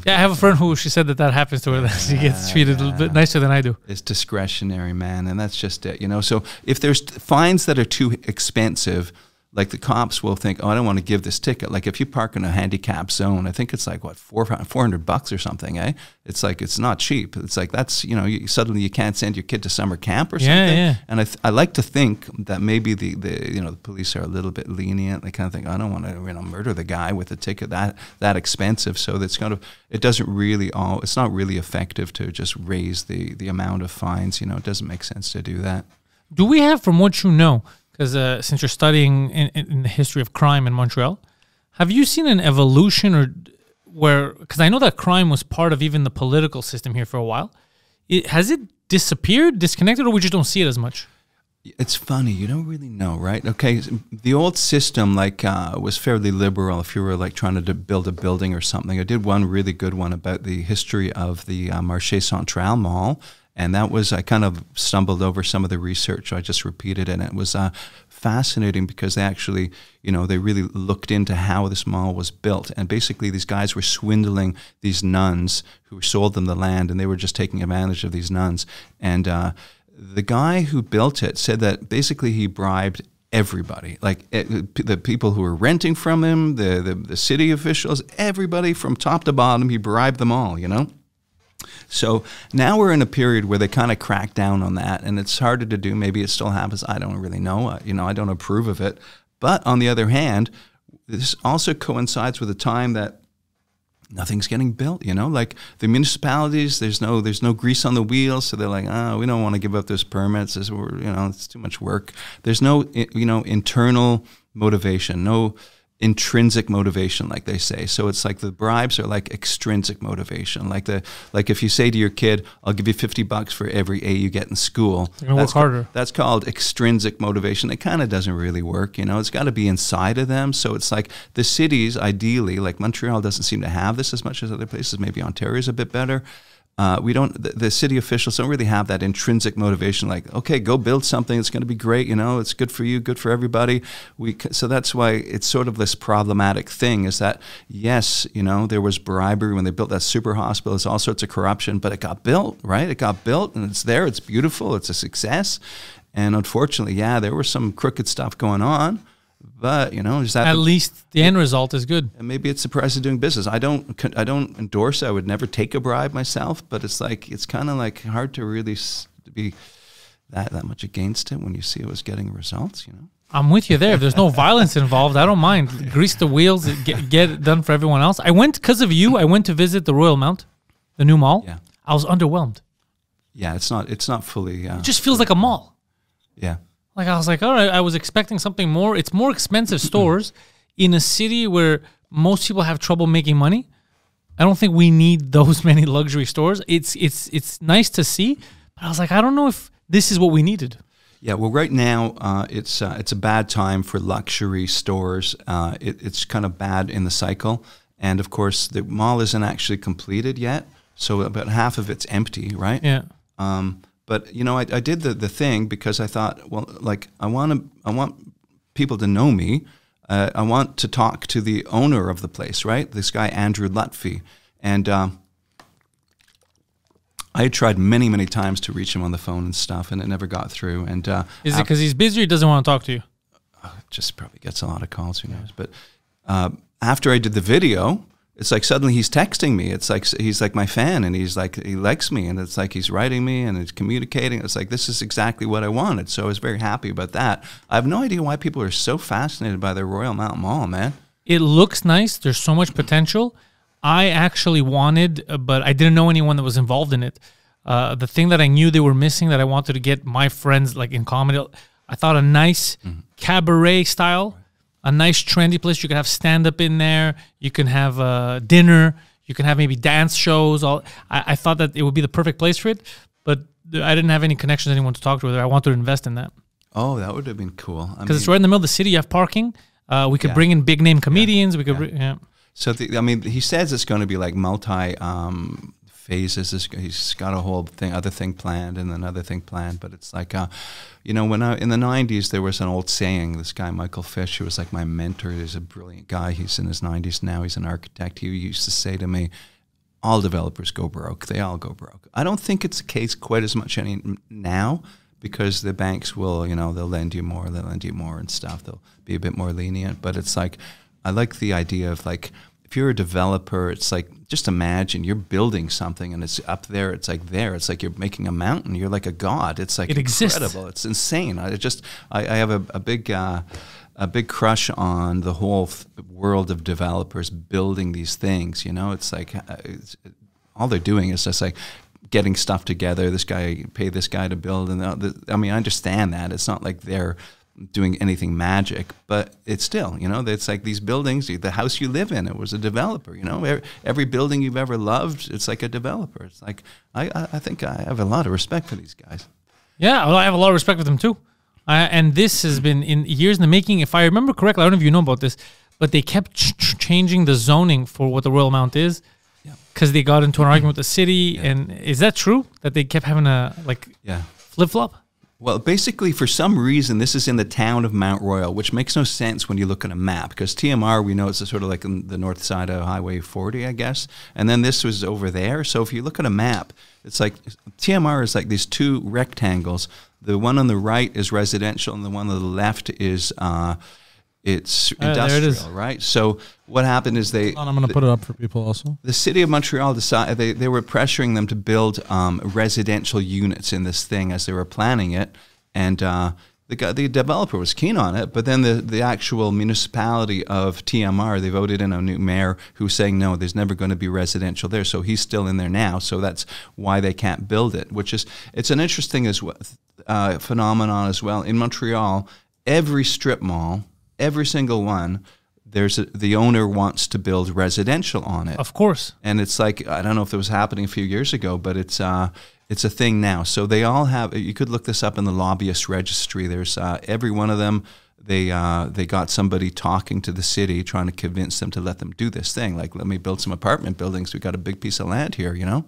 Yeah, I have a friend who she said that happens to her. That she gets treated a little bit nicer than I do. It's discretionary, man, and that's just it. So if there's fines that are too expensive, like the cops will think, oh, I don't want to give this ticket. Like if you park in a handicap zone, I think it's like what $400 or something, eh? It's like it's not cheap. It's like that's suddenly you can't send your kid to summer camp or something. Yeah. And I like to think that maybe the police are a little bit lenient. They kind of think I don't want to murder the guy with a ticket that expensive. So that's it's not really effective to just raise the amount of fines. It doesn't make sense to do that. Do we have, from what you know? Because since you're studying in the history of crime in Montreal, have you seen an evolution because I know that crime was part of even the political system here for a while. Has it disappeared, disconnected, or we just don't see it as much? It's funny. You don't really know, right? Okay, the old system was fairly liberal if you were trying to build a building or something. I did one really good one about the history of the Marché Central Mall. And that was, I kind of stumbled over some of the research. I just repeated it. And it was fascinating because they actually, they really looked into how this mall was built. And basically these guys were swindling these nuns who sold them the land, and they were just taking advantage of these nuns. And the guy who built it said that basically he bribed everybody, the people who were renting from him, the city officials, everybody from top to bottom, he bribed them all, So now we're in a period where they kind of crack down on that, and it's harder to do. Maybe it still happens. I don't really know. I don't approve of it. But on the other hand, this also coincides with a time that nothing's getting built, like the municipalities, there's no grease on the wheels. So they're like, we don't want to give up those permits. It's too much work. There's no, internal motivation, no intrinsic motivation, like they say. So it's like the bribes are like extrinsic motivation. Like if you say to your kid, I'll give you $50 for every A you get in school. You're gonna work harder. That's called extrinsic motivation. It kind of doesn't really work. It's got to be inside of them. So it's like the cities, ideally, like Montreal doesn't seem to have this as much as other places. Maybe Ontario's a bit better. We don't. The city officials don't really have that intrinsic motivation. Like, okay, go build something. It's going to be great. It's good for you, good for everybody. So that's why it's sort of this problematic thing. Is that yes, there was bribery when they built that super hospital. There's all sorts of corruption, but it got built, right? It got built, and it's there. It's beautiful. It's a success. And unfortunately, there was some crooked stuff going on. But is that at least the end result is good? And maybe it's the price of doing business. I don't endorse it. I would never take a bribe myself. But it's kind of like hard to really be that much against it when you see it was getting results. I'm with you there. If there's no violence involved, I don't mind. Grease the wheels, get it done for everyone else. I went because of you. I went to visit the Royal Mount, the new mall. Yeah, I was underwhelmed. Yeah, it's not fully. It just feels like a mall. Yeah. Like I was like, all right, I was expecting something more. It's more expensive stores in a city where most people have trouble making money. I don't think we need those many luxury stores. It's nice to see, but I was like, I don't know if this is what we needed. Yeah, well, right now it's a bad time for luxury stores. It's kind of bad in the cycle, and of course the mall isn't actually completed yet, so about half of it's empty, right? Yeah. But I did the thing because I thought, well, like I want people to know me. I want to talk to the owner of the place, right? This guy Andrew Lutfi, and I had tried many, many times to reach him on the phone and stuff, and it never got through. And is it because he's busy or he doesn't want to talk to you? Just probably gets a lot of calls, who knows? But after I did the video, it's like suddenly he's texting me. It's like he's like my fan, and he's like he likes me, and it's like he's writing me and he's communicating. It's like this is exactly what I wanted. So I was very happy about that. I have no idea why people are so fascinated by the Royal Mount Mall, man. It looks nice. There's so much potential. I actually wanted, but I didn't know anyone that was involved in it. The thing that I knew they were missing that I wanted to get my friends like in comedy, I thought a nice cabaret style. A nice trendy place. You can have stand-up in there. You can have dinner. You can have maybe dance shows. I thought that it would be the perfect place for it, but I didn't have any connections, anyone to talk to there. I wanted to invest in that. Oh, that would have been cool. Because it's right in the middle of the city. You have parking. We could bring in big-name comedians. We could So, he says it's going to be like multi-phases. He's got a whole other thing planned and another thing planned, but it's like... when in the 90s, there was an old saying, this guy, Michael Fish, who was like my mentor, he's a brilliant guy. He's in his 90s now. He's an architect. He used to say to me, all developers go broke. They all go broke. I don't think it's the case quite as much now because the banks will, they'll lend you more and stuff. They'll be a bit more lenient. But it's like, I like the idea of like, if you're a developer, it's like, just imagine you're building something and it's up there. It's like there. It's like you're making a mountain. You're like a god. It's like incredible. It's insane. I have a big crush on the whole world of developers building these things. It's like all they're doing is just like getting stuff together. This guy pay this guy to build, and I understand that it's not like they're doing anything magic, but it's still, it's like these buildings, the house you live in, it was a developer, every building you've ever loved, it's like a developer. It's like, I think I have a lot of respect for these guys. Yeah, well, I have a lot of respect for them too. And this has been in years in the making. If I remember correctly, I don't know if you know about this, but they kept changing the zoning for what the Royal Mount is because they got into an argument with the city. And is that true that they kept having a flip-flop? Well, basically, for some reason, this is in the town of Mount Royal, which makes no sense when you look at a map, because TMR, we know, it's sort of like on the north side of Highway 40, I guess, and then this was over there. So if you look at a map, it's like TMR is like these two rectangles. The one on the right is residential, and the one on the left is It's there it is. industrial, right? So what happened is I'm going to put it up for people also. the city of Montreal decided they were pressuring them to build residential units in this thing as they were planning it, and the developer was keen on it, but then the actual municipality of TMR, they voted in a new mayor who's saying no, there's never going to be residential there, so he's still in there now, so that's why they can't build it. It's an interesting phenomenon as well in Montreal. Every strip mall, every single one, the owner wants to build residential on it. Of course. And it's like, I don't know if it was happening a few years ago, but it's a thing now. So they all have, you could look this up in the lobbyist registry. There's every one of them, they got somebody talking to the city, trying to convince them to let them do this thing. Like, let me build some apartment buildings. We got a big piece of land here, you know?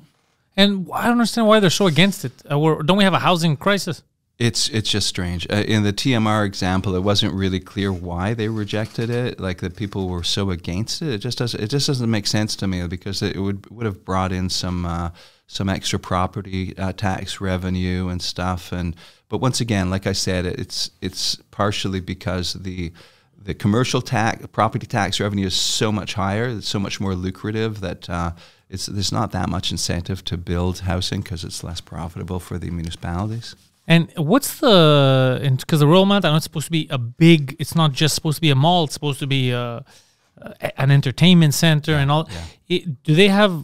And I don't understand why they're so against it. Don't we have a housing crisis? It's just strange. In the TMR example, it wasn't really clear why they rejected it. Like, the people were so against it. It just doesn't make sense to me, because it would have brought in some extra property tax revenue and stuff. But once again, like I said, it's partially because the commercial property tax revenue is so much higher. It's so much more lucrative that there's not that much incentive to build housing because it's less profitable for the municipalities. And what's because the Royal Mount, I know it's supposed to be it's not just supposed to be a mall, it's supposed to be an entertainment center and all. Yeah. Do they have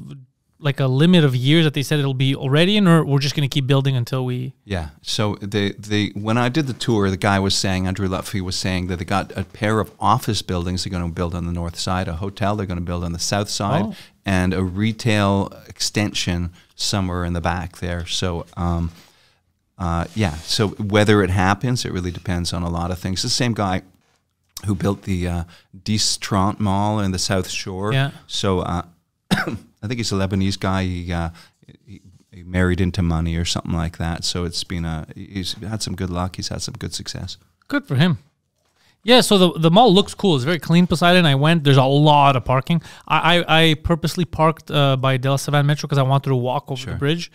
like a limit of years that they said it'll be already in, or we're just going to keep building until we... Yeah, so when I did the tour, the guy was saying, Andrew Lutfi was saying that they got a pair of office buildings they're going to build on the north side, a hotel they're going to build on the south side, and a retail extension somewhere in the back there. So... so whether it happens, it really depends on a lot of things. The same guy who built the Distrant Mall in the South Shore. Yeah. So I think he's a Lebanese guy. He married into money or something like that. So he's had some good luck. He's had some good success. Good for him. Yeah, so the mall looks cool. It's very clean beside it. And I went. There's a lot of parking. I purposely parked by Del Savan Metro because I wanted to walk over the bridge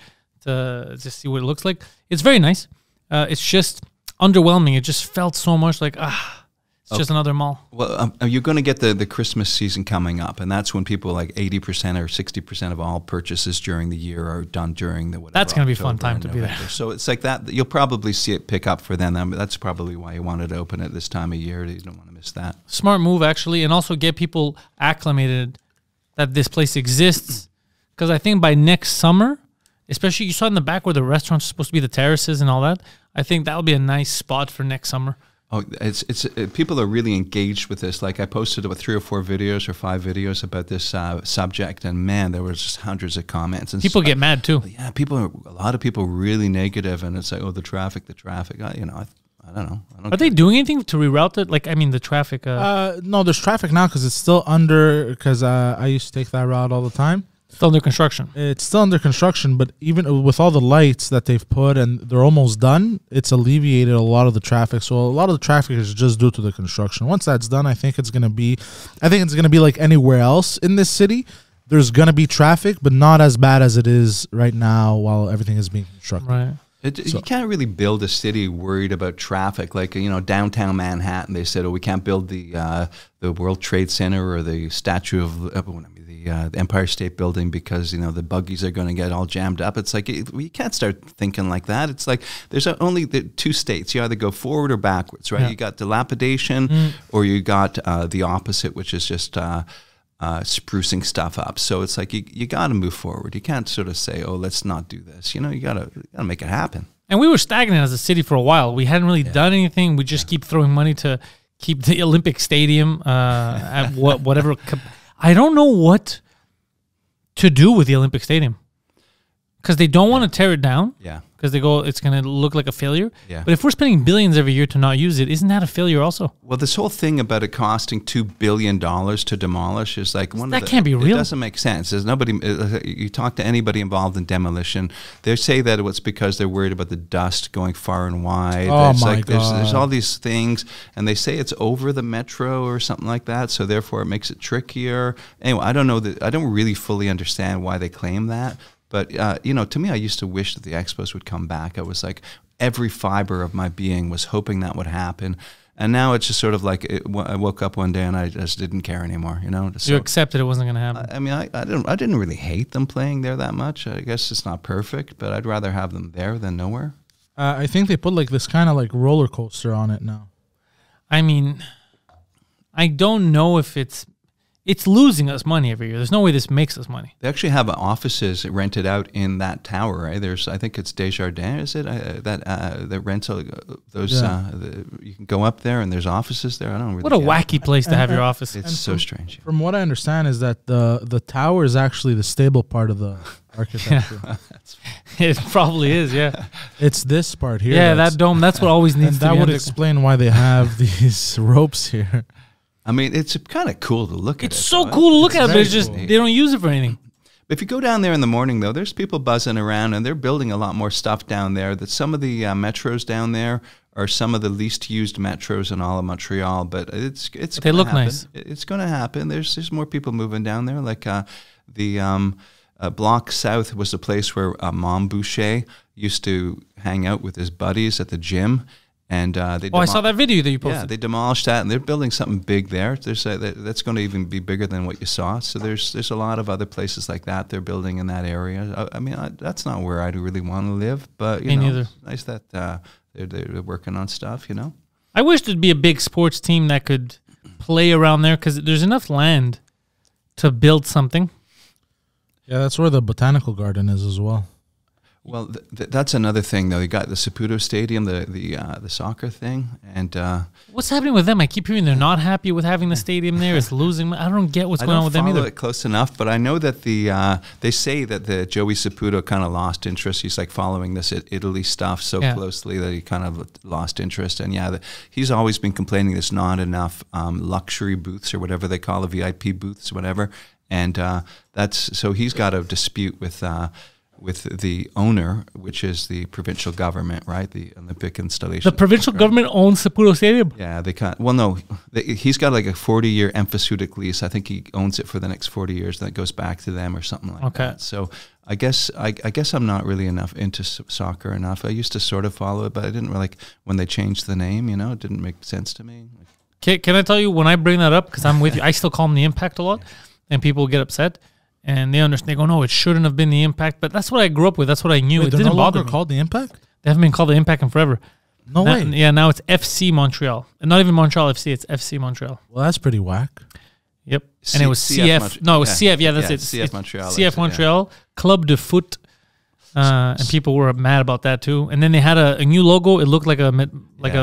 to just see what it looks like. It's very nice. It's just underwhelming. It just felt so much like, it's just another mall. Well, you're going to get the Christmas season coming up, and that's when people, like 80% or 60% of all purchases during the year are done during the whatever. That's going to be a fun time to be there. So it's like that. You'll probably see it pick up for them. That's probably why you wanted to open it this time of year. You don't want to miss that. Smart move, actually, and also get people acclimated that this place exists, because I think by next summer... Especially, you saw in the back where the restaurants are supposed to be, the terraces and all that. I think that'll be a nice spot for next summer. Oh, people are really engaged with this. Like, I posted about 3 or 4 videos or 5 videos about this subject, and man, there was just hundreds of comments. And people get mad too. Yeah, a lot of people really negative, and it's like, the traffic. I don't know. Are they doing anything to reroute it? Like, I mean, the traffic. No, there's traffic now because it's still because I used to take that route all the time. Still under construction. It's still under construction, but even with all the lights that they've put and they're almost done, it's alleviated a lot of the traffic. So a lot of the traffic is just due to the construction. Once that's done, I think it's gonna be like anywhere else in this city. There's gonna be traffic, but not as bad as it is right now while everything is being constructed. Right. You can't really build a city worried about traffic. Like, downtown Manhattan, they said, we can't build the World Trade Center or the Statue of the Empire State Building because the buggies are going to get all jammed up. It's like you can't start thinking like that. It's like there's only the 2 states. You either go forward or backwards, right? Yeah. You got dilapidation, or you got the opposite, which is just sprucing stuff up. So it's like you got to move forward. You can't sort of say, let's not do this. You got to make it happen. And we were stagnant as a city for a while. We hadn't really done anything. We just keep throwing money to keep the Olympic Stadium at whatever. I don't know what to do with the Olympic Stadium because they don't want to tear it down. Yeah. Because they go, it's going to look like a failure. Yeah. But if we're spending billions every year to not use it, isn't that a failure also? Well, this whole thing about it costing $2 billion to demolish is like can't be real. It doesn't make sense. There's nobody. You talk to anybody involved in demolition, they say that it's because they're worried about the dust going far and wide. Oh it's my like God. There's all these things, and they say it's over the metro or something like that. So therefore, it makes it trickier. Anyway, I don't know that. I don't really fully understand why they claim that. But, to me, I used to wish that the Expos would come back. I was like, every fiber of my being was hoping that would happen. And now it's just sort of like I woke up one day and I just didn't care anymore, you know. So, you accepted it wasn't going to happen. I mean, I didn't really hate them playing there that much. I guess it's not perfect, but I'd rather have them there than nowhere. I think they put like this kind of like roller coaster on it now. I mean, I don't know if it's losing us money every year. There's no way this makes us money. They actually have offices rented out in that tower, right? I think it's Desjardins, is it? The rental, those, you can go up there and there's offices there. I don't really What a wacky place to have your office. It's so strange. From what I understand is that the tower is actually the stable part of the architecture. It probably is, yeah. It's this part here. Yeah, that dome, that's what always needs and to be that would explain why they have these ropes here. I mean, it's kind of cool to look at. It's so cool to look at, but it's just cool. they don't use it for anything. If you go down there in the morning, though, there's people buzzing around, and they're building a lot more stuff down there. That some of the metros down there are some of the least used metros in all of Montreal, but They look nice. It's going to happen. There's more people moving down there. Like the block south was the place where Mom Boucher used to hang out with his buddies at the gym. And I saw that video that you posted. Yeah, they demolished that, and they're building something big there. That's going to even be bigger than what you saw. So there's a lot of other places like that they're building in that area. I mean, that's not where I really want to live, but Me neither. It's nice that they're working on stuff. You know, I wish there'd be a big sports team that could play around there because there's enough land to build something. Yeah, that's where the botanical garden is as well. Well, that's another thing, though. You got the Saputo Stadium, the soccer thing, and what's happening with them? I keep hearing they're not happy with having the stadium there. It's losing. I don't get what's going on with them either. I don't follow it close enough, but I know that they say that the Joey Saputo kind of lost interest. He's like following this Italy stuff so closely that he kind of lost interest. And he's always been complaining there's not enough luxury booths or whatever they call it, VIP booths, whatever. And so he's got a dispute with the owner, which is the provincial government, right? The Olympic installation. The provincial government owns Saputo Stadium? Yeah, they can't. Well, no, he's got like a 40-year emphyseutic lease. I think he owns it for the next 40 years, then it goes back to them or something like that. So I guess I'm not really enough into soccer enough. I used to sort of follow it, but I didn't really, when they changed the name, it didn't make sense to me. Can I tell you, when I bring that up, because I'm with you, I still call them the Impact a lot, and people get upset. And they understand. They go, no, it shouldn't have been the Impact. But that's what I grew up with. That's what I knew. Wait, it didn't bother me. Called the Impact? They haven't been called the Impact in forever. No way. Yeah, now it's FC Montreal. And not even Montreal FC. It's FC Montreal. Well, that's pretty whack. Yep. And it was CF. No, it was CF. Yeah, that's it. CF Montreal. CF Montreal. Club de Foot. And people were mad about that too. And then they had a new logo. It looked like a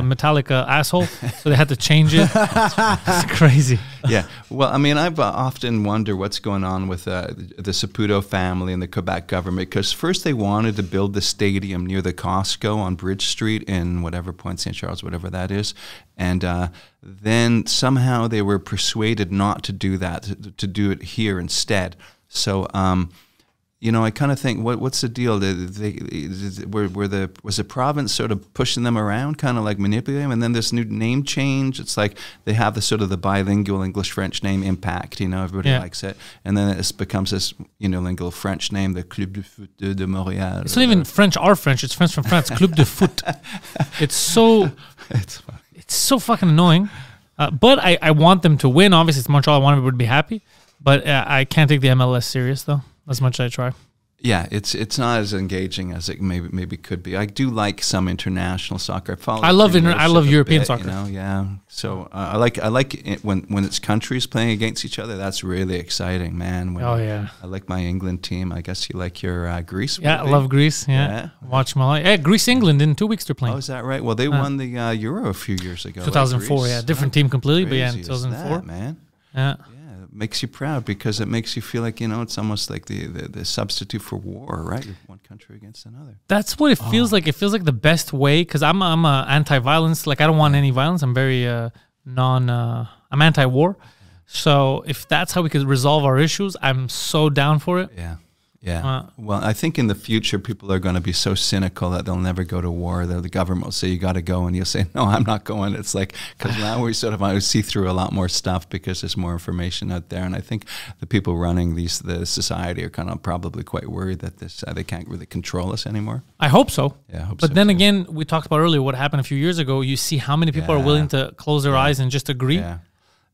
metallic asshole, so they had to change it. It's crazy. Yeah. Well, I mean, I've often wondered what's going on with the Saputo family and the Quebec government, because first they wanted to build the stadium near the Costco on Bridge Street in whatever Point St. Charles, whatever that is, and then somehow they were persuaded not to do that, to do it here instead. So. I kind of think, what's the deal? Was the province sort of pushing them around, kind of like manipulating them? And then this new name change, it's like they have the sort of the bilingual English-French name Impact, everybody likes it. And then it becomes this unilingual French name, the Club de Foot de Montréal. It's not even French or French, it's French from France, Club de Foot. It's so fucking annoying. But I want them to win. Obviously, it's Montreal. I want everybody to be happy. But I can't take the MLS serious, though. As much as I try. Yeah, it's not as engaging as it maybe could be. I do like some international soccer. I love European soccer. Yeah. So I like it when it's countries playing against each other. That's really exciting, man. I like my England team. I guess you like your Greece. Yeah, I love Greece. Yeah. Watch my life. Yeah, Greece, England in 2 weeks they're playing. Oh, is that right? Well, they won the Euro a few years ago. 2004. Right? Yeah, different team completely, but yeah, in 2004. That, man. Yeah. Makes you proud because it makes you feel like, it's almost like the substitute for war, right? One country against another. That's what it feels like. It feels like the best way, because I'm a anti-violence. Like, I don't want any violence. I'm very I'm anti-war. So if that's how we could resolve our issues, I'm so down for it. Yeah. Yeah. Well, I think in the future, people are going to be so cynical that they'll never go to war. The government will say, you got to go. And you'll say, no, I'm not going. It's like, because now we sort of see through a lot more stuff because there's more information out there. And I think the people running the society are kind of probably quite worried that they can't really control us anymore. I hope so. Yeah, I hope but so. Then again, we talked about earlier what happened a few years ago. You see how many people are willing to close their eyes and just agree. Yeah.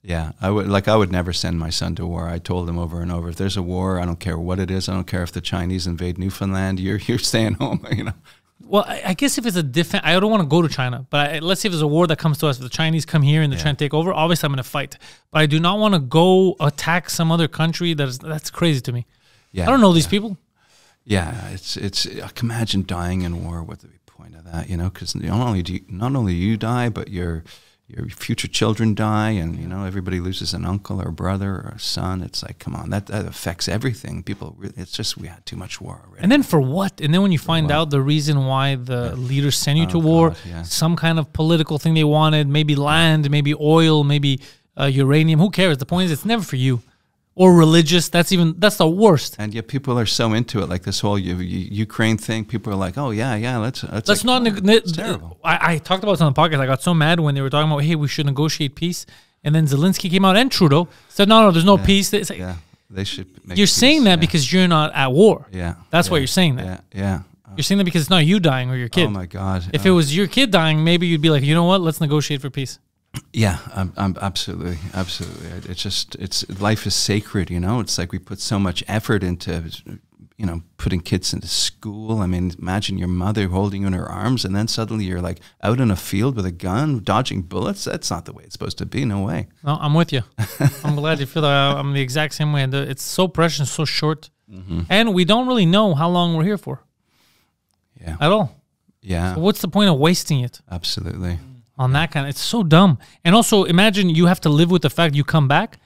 Yeah, I would never send my son to war. I told him over and over, if there's a war, I don't care what it is. I don't care if the Chinese invade Newfoundland. You're staying home. You know. Well, I guess if it's a different, I don't want to go to China, but let's say if there's a war that comes to us, if the Chinese come here and they're trying to take over, obviously I'm going to fight. But I do not want to go attack some other country. That's crazy to me. Yeah, I don't know these people. Yeah, it's imagine dying in war. What's the point of that? You know, because not only do you die, but your future children die, and you know everybody loses an uncle or a brother or a son. It's like, come on, that affects everything. People, it's just we had too much war already. And then for what? And then when you find out the reason why the leaders send you to war, some kind of political thing they wanted, maybe land, maybe oil, maybe uranium. Who cares? The point is, it's never for you. Or religious. That's the worst. And yet people are so into it, like this whole Ukraine thing. People are like, oh yeah, let's like, not. It's terrible. I talked about this on the podcast. I got so mad when they were talking about, hey, we should negotiate peace, and then Zelensky came out and Trudeau said, no, there's no peace. It's like, they should. Make you're peace, saying that because you're not at war. Yeah, that's why you're saying that. Yeah. You're saying that because it's not you dying or your kid. Oh my God! If it was your kid dying, maybe you'd be like, you know what? Let's negotiate for peace. Yeah, I'm absolutely. It's life is sacred, you know. It's like we put so much effort into, you know, putting kids into school. I mean, imagine your mother holding you in her arms, and then suddenly you're like out in a field with a gun, dodging bullets. That's not the way it's supposed to be. No way. No, I'm with you. I'm glad you feel that. I'm the exact same way. It's so precious, so short, and we don't really know how long we're here for. Yeah. At all. Yeah. So what's the point of wasting it? Absolutely. On that kind of, it's so dumb. And also, imagine you have to live with the fact you come back,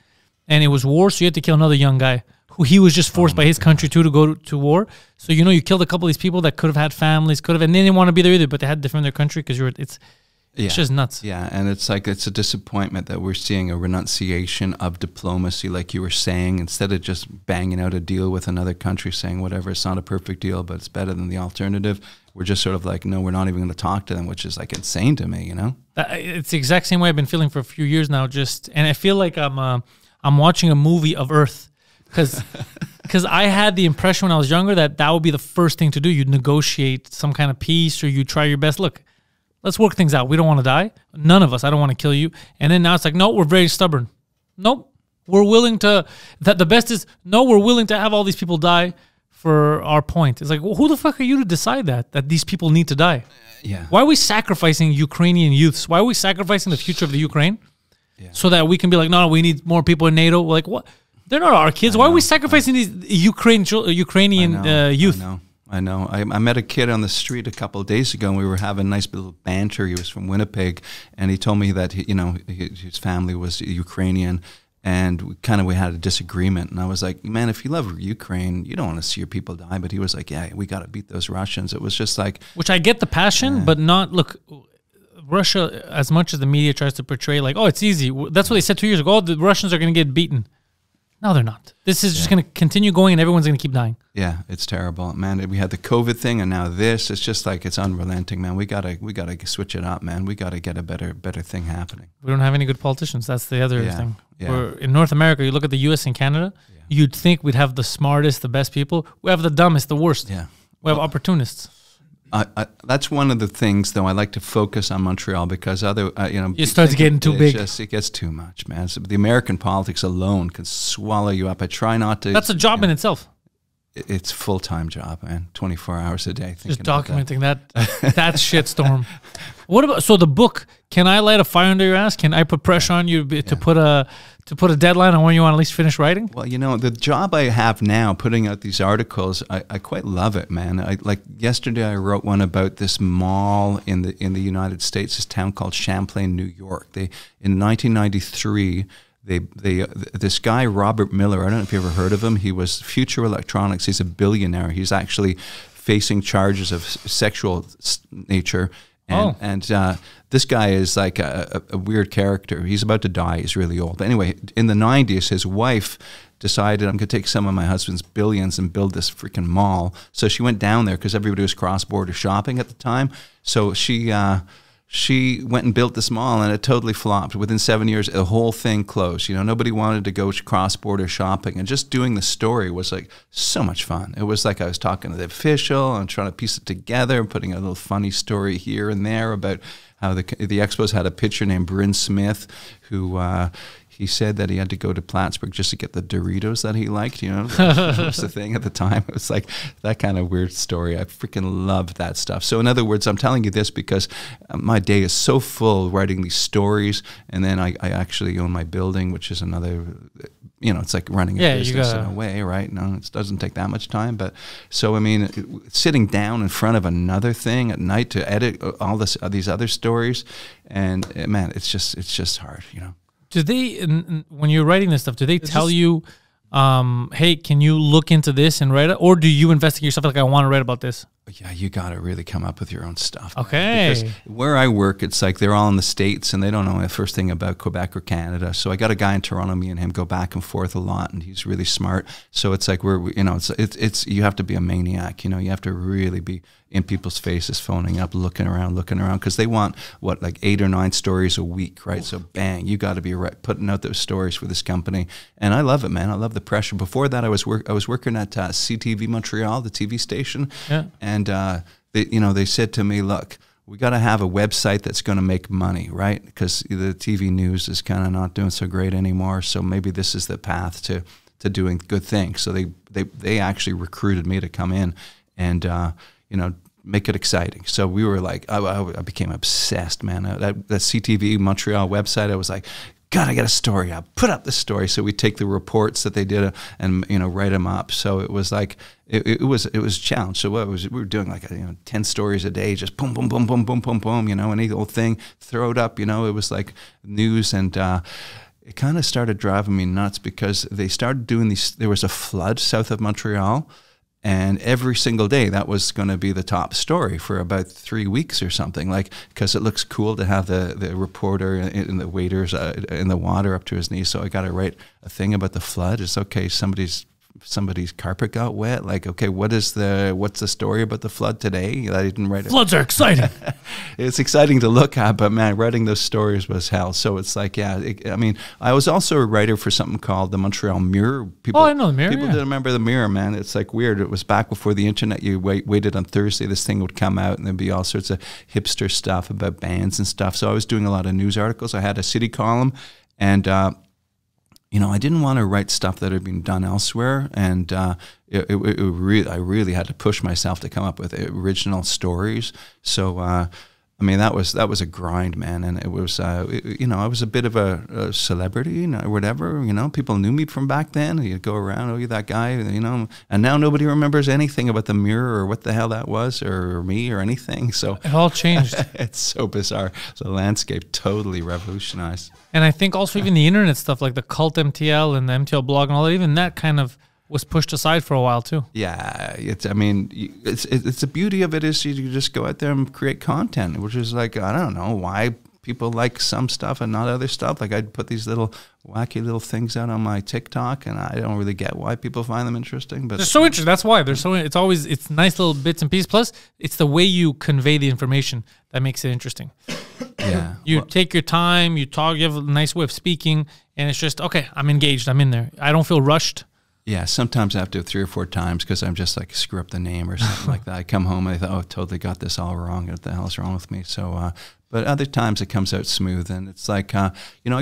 and it was war, so you had to kill another young guy who he was just forced by his country to go to war. So you know, you killed a couple of these people that could have had families, and they didn't want to be there either, but they had to defend their country because it's just nuts. Yeah, and it's like it's a disappointment that we're seeing a renunciation of diplomacy, like you were saying, instead of just banging out a deal with another country, saying whatever, it's not a perfect deal, but it's better than the alternative. We're just sort of like, no, we're not even going to talk to them, which is like insane to me, you know? It's the exact same way I've been feeling for a few years now. And I feel like I'm watching a movie of Earth, because I had the impression when I was younger that would be the first thing to do. You'd negotiate some kind of peace, or you try your best. Look, let's work things out. We don't want to die. None of us. I don't want to kill you. And then now it's like, no, we're very stubborn. Nope. We're willing to, the best is, no, we're willing to have all these people die for our point. It's like, well, who the fuck are you to decide that these people need to die? Yeah. Why are we sacrificing Ukrainian youths? Why are we sacrificing the future of the Ukraine so that we can be like, no, we need more people in NATO? We're like, what? They're not our kids. Why are we sacrificing these Ukrainian youth? I know. I met a kid on the street a couple of days ago, and we were having nice little banter. He was from Winnipeg, and he told me that his family was Ukrainian. And we had a disagreement. And I was like, man, if you love Ukraine, you don't want to see your people die. But he was like, yeah, we got to beat those Russians. It was just like... Which I get the passion, but not... Look, Russia, as much as the media tries to portray like, oh, it's easy. That's what they said 2 years ago. Oh, the Russians are going to get beaten. No, they're not. This is just going to continue going, and everyone's going to keep dying. Yeah, it's terrible, man. We had the COVID thing, and now this. It's just like it's unrelenting, man. We gotta switch it up, man. We gotta get a better thing happening. We don't have any good politicians. That's the other thing. Yeah. In North America, you look at the U.S. and Canada. Yeah. You'd think we'd have the smartest, the best people. We have the dumbest, the worst. Yeah, we have opportunists. That's one of the things, though. I like to focus on Montreal because it starts getting too big. It gets too much, man. So the American politics alone can swallow you up. I try not to. That's a job in itself. It's a full-time job, man. 24 hours a day. Just documenting that shitstorm. What about the book? Can I light a fire under your ass? Can I put pressure on you to put a deadline on when you want to at least finish writing? Well, the job I have now, putting out these articles, I quite love it, man. Like yesterday, I wrote one about this mall in the United States, this town called Champlain, New York. In 1993. This guy, Robert Miller, I don't know if you ever heard of him. He was Future Electronics. He's a billionaire. He's actually facing charges of sexual nature And this guy is like a weird character. He's about to die. He's really old. But anyway, in the 90s, his wife decided, I'm going to take some of my husband's billions and build this freaking mall. So she went down there because everybody was cross-border shopping at the time. So she went and built this mall, and it totally flopped. Within 7 years, the whole thing closed. You know, nobody wanted to go cross-border shopping, and just doing the story was like so much fun. It was like I was talking to the official and trying to piece it together, putting a little funny story here and there about how the Expos had a pitcher named Bryn Smith who he said that he had to go to Plattsburgh just to get the Doritos that he liked, you know. That was the thing at the time. It was like that kind of weird story. I freaking loved that stuff. So in other words, I'm telling you this because my day is so full writing these stories, and then I actually own my building, which is another, you know, it's like running a business in a way, right? No, it doesn't take that much time. But so, I mean, sitting down in front of another thing at night to edit all these other stories, and man, it's just hard, you know. Do they, when you're writing this stuff, do they tell you, hey, can you look into this and write it? Or do you investigate yourself like, I want to write about this? Yeah, you got to really come up with your own stuff. Okay. Because where I work, it's like they're all in the States and they don't know the first thing about Quebec or Canada. So I got a guy in Toronto, me and him go back and forth a lot, and he's really smart. So it's like you know, it's you have to be a maniac. You know, you have to really be in people's faces, phoning up, looking around, because they want like 8 or 9 stories a week, right? So bang, you got to be putting out those stories for this company, and I love it, man. I love the pressure. Before that, I was working at CTV Montreal, the TV station, and they said to me, look, we got to have a website that's going to make money, right? Because the TV news is kind of not doing so great anymore. So maybe this is the path to doing good things. So they actually recruited me to come in and make it exciting. So we were like, I became obsessed, man. That CTV Montreal website, I was like, God, I got a story. I'll put up the story. So we take the reports that they did and write them up. So it was like it was a challenge. So we were doing like 10 stories a day, just boom, boom, boom, boom, boom, boom, boom. Any old thing, throw it up. It was like news, and it kind of started driving me nuts because they started doing these. There was a flood south of Montreal. And every single day, that was going to be the top story for about 3 weeks or something, because it looks cool to have the reporter and the waiters in the water up to his knees. So I got to write a thing about the flood. It's okay, somebody's carpet got wet. Like, okay, what's the story about the flood today? I didn't write it. Floods are exciting. It's exciting to look at, but man, writing those stories was hell. So it's like, I was also a writer for something called the Montreal Mirror. I know the Mirror. People didn't remember the Mirror, man. It's like weird. It was back before the internet. You waited on Thursday, this thing would come out, and there'd be all sorts of hipster stuff about bands and stuff. So I was doing a lot of news articles. I had a city column, and I didn't want to write stuff that had been done elsewhere, and I really had to push myself to come up with original stories. So, that was a grind, man, and it was, I was a bit of a celebrity, or whatever. People knew me from back then. You'd go around, oh, you're that guy, and now nobody remembers anything about the Mirror or what the hell that was, or me or anything. So it all changed. It's so bizarre. The landscape totally revolutionized. And I think also even the internet stuff, like the cult MTL and the MTL blog and all that, even that kind of was pushed aside for a while too. Yeah, it's the beauty of it is you just go out there and create content, which is like, I don't know why people like some stuff and not other stuff. Like I'd put these little wacky little things out on my TikTok, and I don't really get why people find them interesting. But they're so interesting. That's why they're so. It's nice little bits and pieces. Plus, it's the way you convey the information that makes it interesting. Yeah, you take your time. You talk. You have a nice way of speaking, and it's just okay. I'm engaged. I'm in there. I don't feel rushed. Yeah, sometimes I have to 3 or 4 times because I'm just like screw up the name or something like that. I come home and I thought, oh, totally got this all wrong. What the hell's wrong with me? So, but other times it comes out smooth, and it's like, I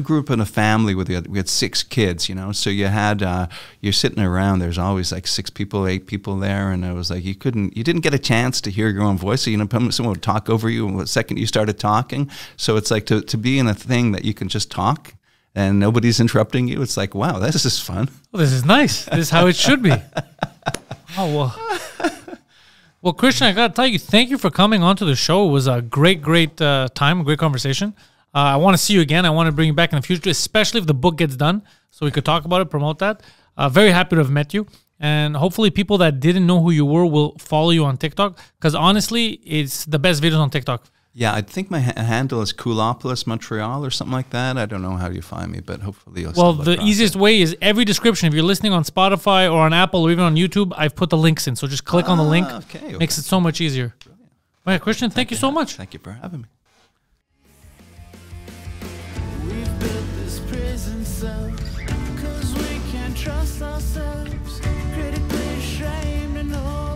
grew up in a family we had 6 kids, so you had you're sitting around. There's always like 6 people, 8 people there, and it was like you didn't get a chance to hear your own voice. So, someone would talk over you the second you started talking. So it's like to be in a thing that you can just talk and nobody's interrupting you. It's like, wow, this is fun. Well, this is nice. This is how it should be. Oh, well. Well, Kristian, I got to tell you, thank you for coming onto the show. It was a great time, a great conversation. I want to see you again. I want to bring you back in the future, especially if the book gets done, so we could talk about it, promote that. Very happy to have met you. And hopefully people that didn't know who you were will follow you on TikTok, because honestly, it's the best videos on TikTok. Yeah, I think my handle is Coolopolis, Montreal, or something like that. I don't know how you find me, but hopefully you'll. Well, the easiest way is every description. If you're listening on Spotify or on Apple or even on YouTube, I've put the links in. So just click on the link. Okay. Makes it so much easier. All right, Kristian, thank you so much. Thank you for having me. We've built this prison cell 'cause we can't trust ourselves. Critically ashamed and all